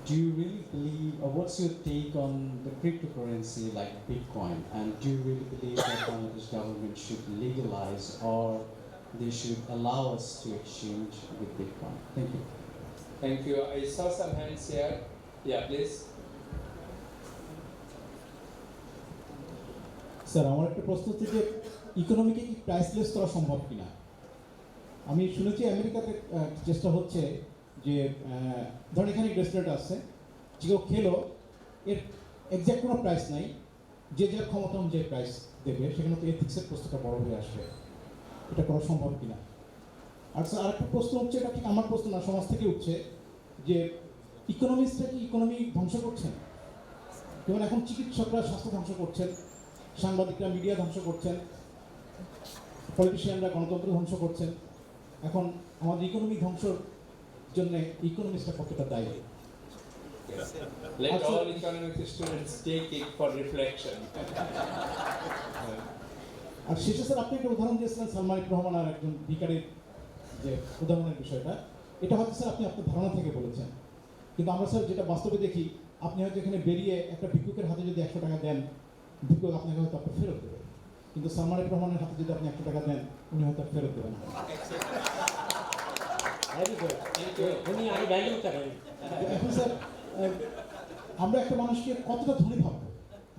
do you really believe, or what's your take on the cryptocurrency like Bitcoin? And do you really believe that Bangladesh government should legalize, or they should allow us to exchange with Bitcoin? Thank you. Thank you. I saw some hands here. Yeah, please. Sir আমার একটা প্রশ্ন হচ্ছে যে ইকোনমিকে কি priceless করা সম্ভব কিনা। আমি শুনেছি আমেরিকাতে চেষ্টা হচ্ছে যে ধরেন এখানে রেস্টুরেন্ট আছে, যে কেউ খেলো এর এক্স্যাক্ট কোনো প্রাইস নাই, যে যার ক্ষমতা অনুযায়ী প্রাইস দেবে, সেখানে তো এথিক্সের প্রশ্নটা বড় হয়ে আসবে। এটা করা সম্ভব কিনা। আর স্যার আরেকটা প্রশ্ন হচ্ছে, এটা ঠিক আমার প্রশ্ন না, সমাজ থেকে উঠছে যে ইকোনমিক্সটা কি ইকোনমি ধ্বংস করছেন। যেমন এখন চিকিৎসকরা স্বাস্থ্য ধ্বংস করছেন, সাংবাদিকরা মিডিয়া ধ্বংস করছেন, পলিটিশিয়ানরা গণতন্ত্র ধ্বংস করছেন। এখন আমাদের ইকোনমি ধ্বংসর জন্য ইকোনমিক্সটা কতটা দায়ী? Let all economic students take it for reflection. আর শেষে স্যার আপনি একটা উদাহরণ দিয়েছিলেন সালমান রহমান আর একজন ভিকারির যে উদাহরণের বিষয়টা, এটা হয়তো স্যার আপনি আপনার ধারণা থেকে বলেছেন, কিন্তু আমরা স্যার যেটা বাস্তবে দেখি, আপনি হয়তো এখানে বেরিয়ে একটা ভিক্ষুকের হাতে যদি 100 টাকা দেন, ভিক্ষুক আপনাকে হয়তো আপনি ফেরত দেবে, কিন্তু সালমান রহমানের হাতে যদি আপনি 100 টাকা দেন, উনি হয়তো ফেরত দেবেন না। এখন স্যার আমরা একটা মানুষকে কতটা ধনী ভাববো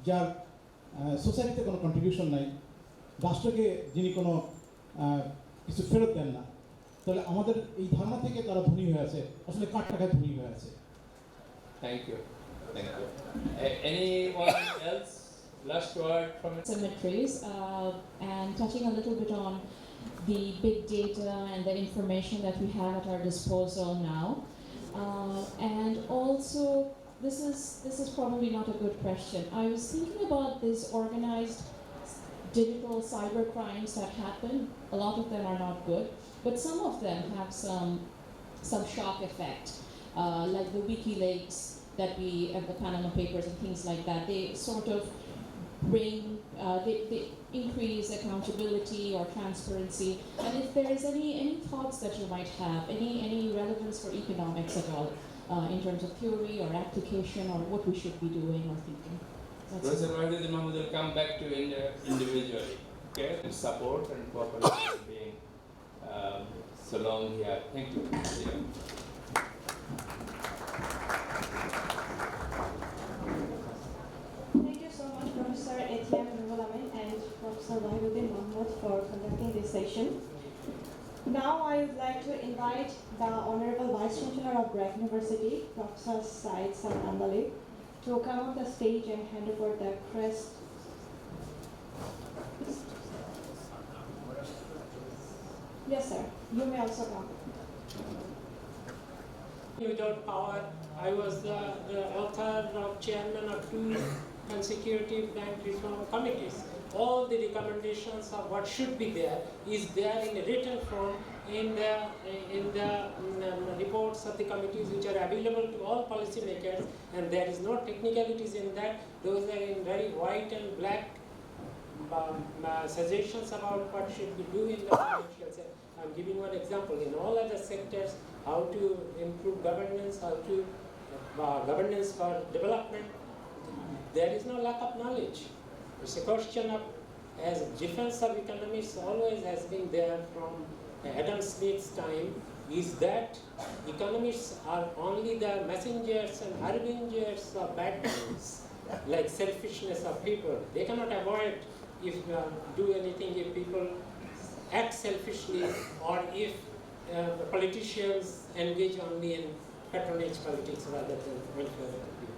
যার সোসাইটিতে কোনো কন্ট্রিবিউশন নাই, রাষ্ট্রকে যিনি কোনো কিছু ফেরত দেন না, তাহলে আমাদের এই ধারণা থেকে তারা ধনী হয়ে আছে, আসলে কার টাকায় ধনী হয়ে আছে। Thank you. Thank you. Anyone else? Last word from Asymmetries, and touching a little bit on the big data and the information that we have at our disposal now. And also, this is probably not a good question. I was thinking about these organized digital cyber crimes that happen. A lot of them are not good, but some of them have some shock effect, like the WikiLeaks that we have, the Panama Papers and things like that. They sort of bring, they increase accountability or transparency. And if there is any thoughts that you might have, any relevance for economics at all, in terms of theory or application, or what we should be doing or thinking. Professor Wahiduddin Mahmud will come back to India individually. Okay, and support and cooperation being so long here. Thank you. Yeah. Thank you so much, Professor and Professor Wahiduddin Mahmud, for conducting this session. Now I would like to invite the Honorable Vice Chancellor of BRAC University, Professor Said Sandali, to come on the stage and hand over the crest. Yes, sir. You may also come. Without power, I was the author of chairman of 2 consecutive bank reform committees. All the recommendations of what should be there is there in a written form in the reports of the committees, which are available to all policymakers, and there is no technicalities in that. Those are in very white and black suggestions about what should be do in the financial sector. I'm giving one example. In all other sectors, how to improve governance, how to governance for development, there is no lack of knowledge. It's a question of, as defense of economics always has been there from Adam Smith's time, is that economists are only the messengers and harbingers of bad times, like selfishness of people. They cannot avoid if do anything if people act selfishly, or if the politicians engage only in patronage politics rather than welfare of the people.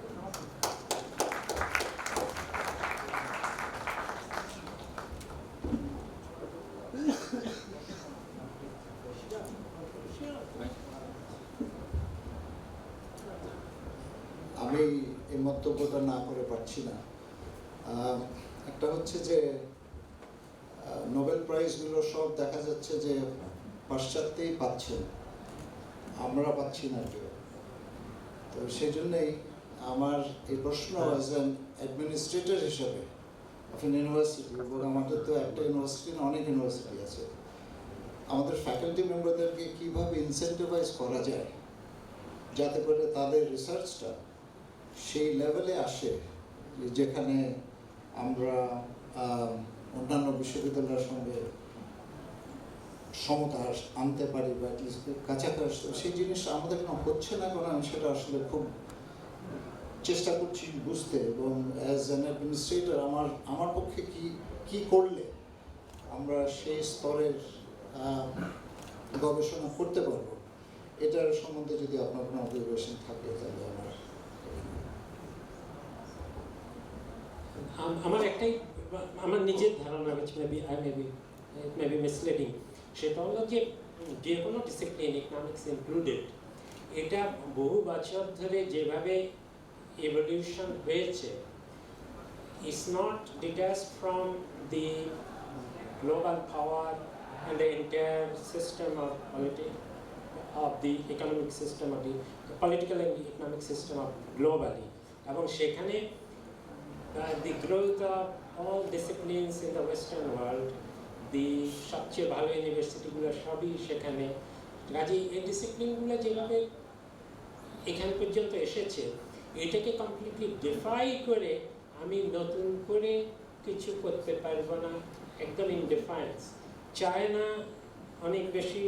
আমি এই মন্তব্যটা না করে পারছি না। একটা হচ্ছে যে নোবেল প্রাইজগুলো সব দেখা যাচ্ছে যে পাশ্চাত্যেই পাচ্ছেন, আমরা পাচ্ছি না কেউ। তো সেই জন্যেই আমার এই প্রশ্ন অ্যাজ অ্যান অ্যাডমিনিস্ট্রেটর হিসাবে অফ এন ইউনিভার্সিটি, এবং আমাদের তো একটা ইউনিভার্সিটি না, অনেক ইউনিভার্সিটি আছে, আমাদের ফ্যাকাল্টি মেম্বারদেরকে কীভাবে ইনসেন্টিভাইজ করা যায় যাতে করে তাদের রিসার্চটা সেই লেভেলে আসে যেখানে আমরা অন্যান্য বিশ্ববিদ্যালয়ের সঙ্গে সমতা আনতে পারি বা অ্যাটলিস্ট কাছাকাছি। সেই জিনিসটা আমাদের না হচ্ছে না, কারণ আমি সেটা আসলে খুব চেষ্টা করছি বুঝতে, এবং অ্যাজ অ্যান অ্যাডমিনিস্ট্রেটর আমার পক্ষে কি করলে আমরা সেই স্তরের গবেষণা করতে পারবো, এটার সম্বন্ধে যদি আপনার কোনো অবজারভেশন থাকে তাহলে আমার একটাই, আমার নিজের ধারণা, which may be misleading, সেটা হলো যে কোনো ডিসিপ্লিন, ইকোনমিক্স ইনক্লুডেড, এটা বহু বছর ধরে যেভাবে evolution হয়েছে, is not detached from the global power and the entire system of the economic system, of the political and economic system of globally. এবং সেখানে the growth of all disciplines in the Western world, the সবচেয়ে ভালো ইউনিভার্সিটিগুলো সবই সেখানে, কাজেই এই ডিসিপ্লিনগুলো যেভাবে এখান পর্যন্ত এসেছে, এটাকে কমপ্লিটলি ডিফাই করে আমি নতুন করে কিছু করতে পারবো না, একদম ইন ডিফারেন্স। চায়না অনেক বেশি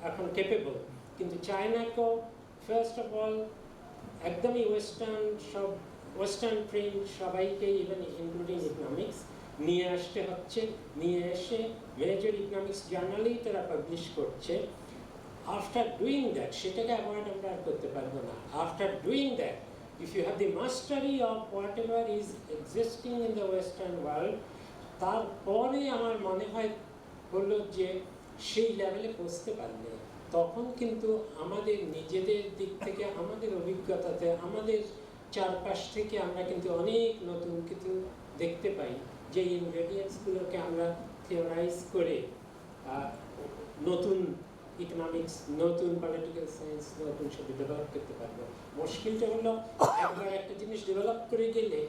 এখন ক্যাপেবল, কিন্তু চায়নাকেও ফার্স্ট অফ অল একদমই ওয়েস্টার্ন ট্রেন সবাইকে, ইভেন ইনক্লুডিং ইকোনমিক্স, নিয়ে আসতে হচ্ছে, নিয়ে এসে মেজর ইকোনমিক্স জার্নালেই তারা পাবলিশ করছে। আফটার ডুইং দ্যাট, সেটাকে অ্যাভয়েড আমরা আর করতে পারবো না। After doing that, if you have the mastery of whatever is existing in the Western world, তারপরে আমার মনে হয় হলো যে সেই লেভেলে পৌঁছতে পারলে তখন কিন্তু আমাদের নিজেদের দিক থেকে, আমাদের অভিজ্ঞতাতে, আমাদের চারপাশ থেকে আমরা কিন্তু অনেক নতুন কিছু দেখতে পাই, যে ইনগ্রেডিয়েন্টসগুলোকে আমরা থিওরাইজ করে নতুন ইকোনমিক্স, নতুন পলিটিক্যাল সায়েন্স, নতুন সব ডেভেলপ করতে পারবো। মুশকিলটা হলো একবার একটা জিনিস ডেভেলপ করে গেলে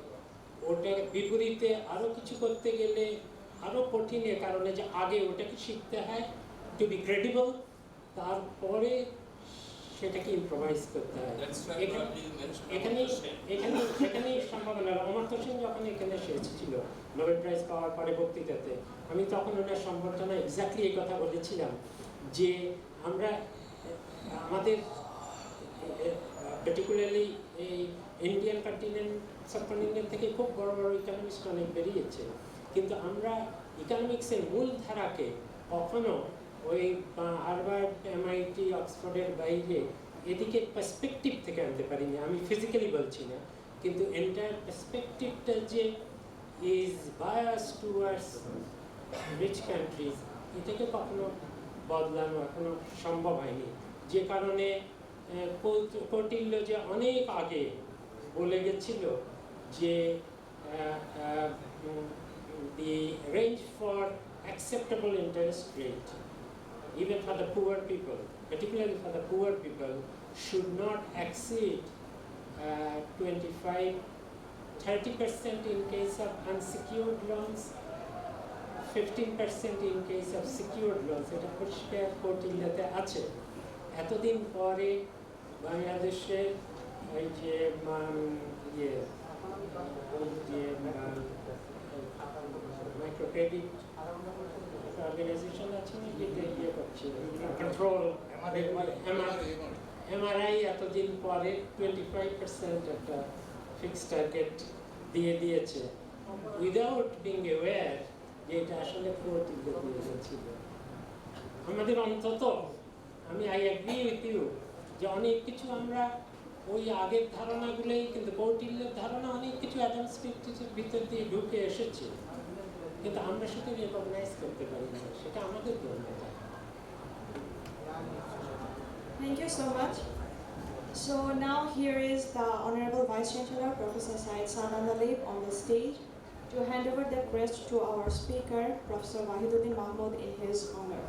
ওটা বিপরীতে আরও কিছু করতে গেলে আরও কঠিনের কারণে, যে আগে ওটাকে শিখতে হয় টু বি ক্রেডিবল, তারপরে সেটাকে ইম্প্রোভাইজ করতে হয়। এখানেই সম্ভাবনা। অমর্ত্য সেন যখন এখানে এসেছিল নোবেল প্রাইজ পাওয়ার পরে বক্তৃতাতে, আমি তখন ওনার সম্বর্ধনা এক্স্যাক্টলি এই কথা বলেছিলাম যে আমরা আমাদের পার্টিকুলারলি এই ইন্ডিয়ান কন্টিনেন্ট, সাবকন্টিনেন্ট থেকে খুব বড় বড় ইকোনমিস্ট অনেক বেরিয়েছে, কিন্তু আমরা ইকোনমিক্সের মূল ধারাকে কখনো ওই হার্ভার্ড, এমআইটি, অক্সফোর্ডের বাইরে এদিকে পার্সপেক্টিভ থেকে আনতে পারিনি। আমি ফিজিক্যালি বলছি না, কিন্তু এন্টায়ার পার্সপেক্টিভটা যে is bias towards rich countries, এটাকে কখনো বদলানো এখনো সম্ভব হয়নি। যে কারণে কৌটিল্য যে অনেক আগে বলে গেছিল যে the range for acceptable interest rate, even for the poor people, particularly for the poor people, should not exceed 25-30% in case of unsecured loans, 15% in case of secured loans. এটা পরিষ্কার কৌটিল্যতে আছে। এতদিন পরে বাংলাদেশের এই যে মাইক্রো ক্রেডিট অর্গানাইজেশন আছে না, যেটা ইয়ে করছে কন্ট্রোল, এমআরআই এতদিন পরে 25% একটা ফিক্সড টার্গেট দিয়ে দিয়েছে, উইদাউট বিং অ্যাওয়্যার যে এটা আসলে কৌটিল্য দিয়ে গেছিল। আমাদের অন্তত, আমি আই এগ্রি উইথ ইউ, যে অনেক কিছু আমরা ওই আগের ধারণাগুলোই, কিন্তু কৌটিল্যের ধারণা অনেক কিছু অ্যাডাম স্মিথের ভিতর দিয়ে ঢুকে এসেছে, কিন্তু আমরা সেটা রেকগনাইজ করতে পারি না, সেটা আমাদের দুর্বলতা। Thank you so much. So now here is the Honorable Vice Chancellor, Professor Syed Sanan Alib, on the stage to hand over the crest to our speaker, Professor Wahiduddin Mahmud, in his honor.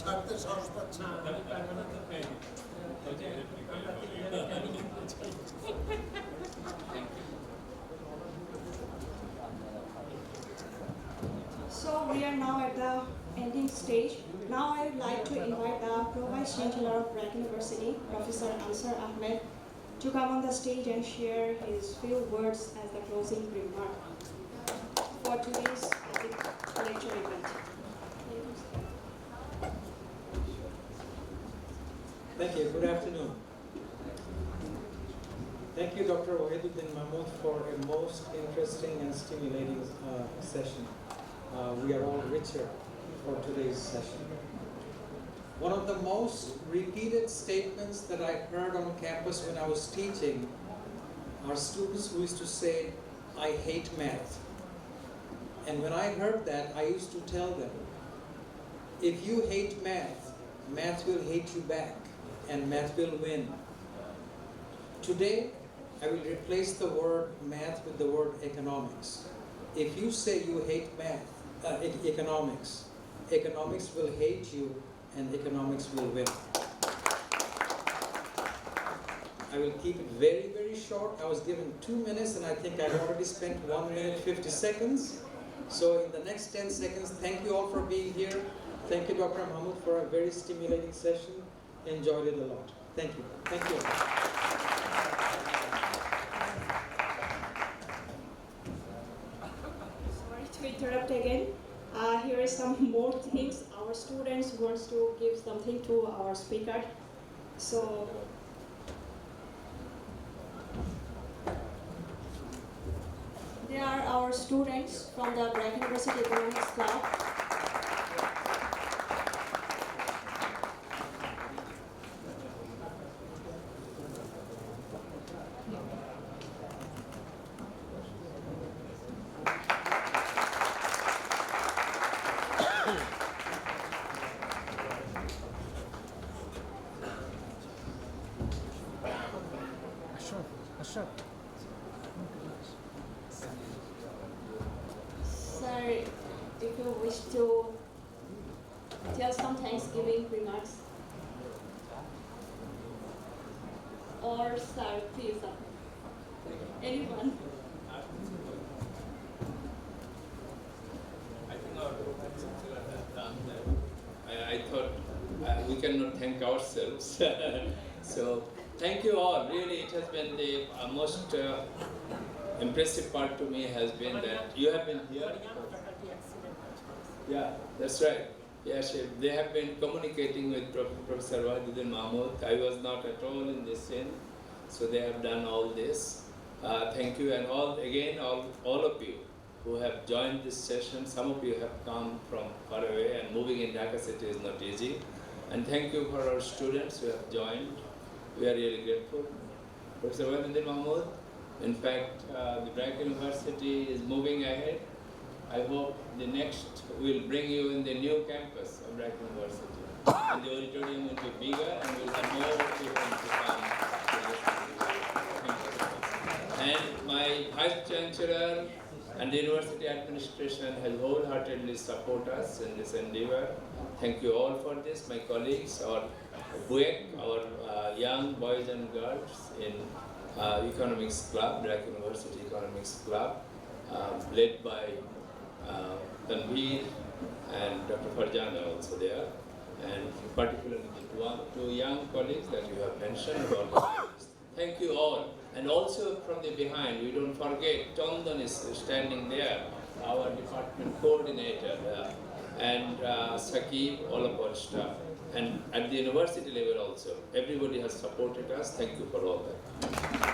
ছাড়তে সাহস পাচ্ছি না। So we are now at the ending stage. Now I would like to invite the Pro-Vice Chancellor of BRAC University, Professor Ansar Ahmed, to come on the stage and share his few words as the closing remark for today's lecture event. Thank you. Good afternoon. Thank you, Dr. Wahiduddin Mahmud, for a most interesting and stimulating session. We are all richer for today's session. One of the most repeated statements that I heard on campus when I was teaching are students who used to say, "I hate math." And when I heard that, I used to tell them, if you hate math, math will hate you back, and math will win. Today, I will replace the word math with the word economics. If you say you hate math, economics, economics will hate you, and economics will win. I will keep it very, very short. I was given 2 minutes, and I think I've already spent 1 minute 50 seconds. So in the next 10 seconds, thank you all for being here. Thank you, Dr. Mahmud, for a very stimulating session. Enjoyed it a lot. Thank you. Thank you. Sorry to interrupt again. Here is some more things. Our students wants to give something to our speaker. So they are our students from the BRAC University Economics Club. Sir, if you wish to tell some Thanksgiving remarks. Or sir, please, anyone. I thought we cannot thank ourselves. So thank you all. Really, it has been the most impressive part to me has been that you have been here. Yeah, that's right. Yes, they have been communicating with Professor Wahiduddin Mahmud. I was not at all in this scene, so they have done all this. Thank you, and all of you who have joined this session. Some of you have come from far away, and moving in Dhaka city is not easy. And thank you for our students who have joined. We are really grateful. Professor Wahiduddin Mahmud, in fact, the BRAC University is moving ahead. I hope the next will bring you in the new campus of BRAC University. And the auditorium will be bigger, and we'll have more people to come. And my Vice Chancellor and the University Administration has wholeheartedly supported us in this endeavor. Thank you all for this, my colleagues, our BUEC, our young boys and girls in Economics Club, BRAC University Economics Club, led by Tanveer and Dr. Farjana also there, and particularly the two young colleagues that you have mentioned about. Thank you all. And also from the behind, we don't forget, Tondan is standing there, our department coordinator, and Sakib, all of our staff. And at the university level also, everybody has supported us. Thank you for all that.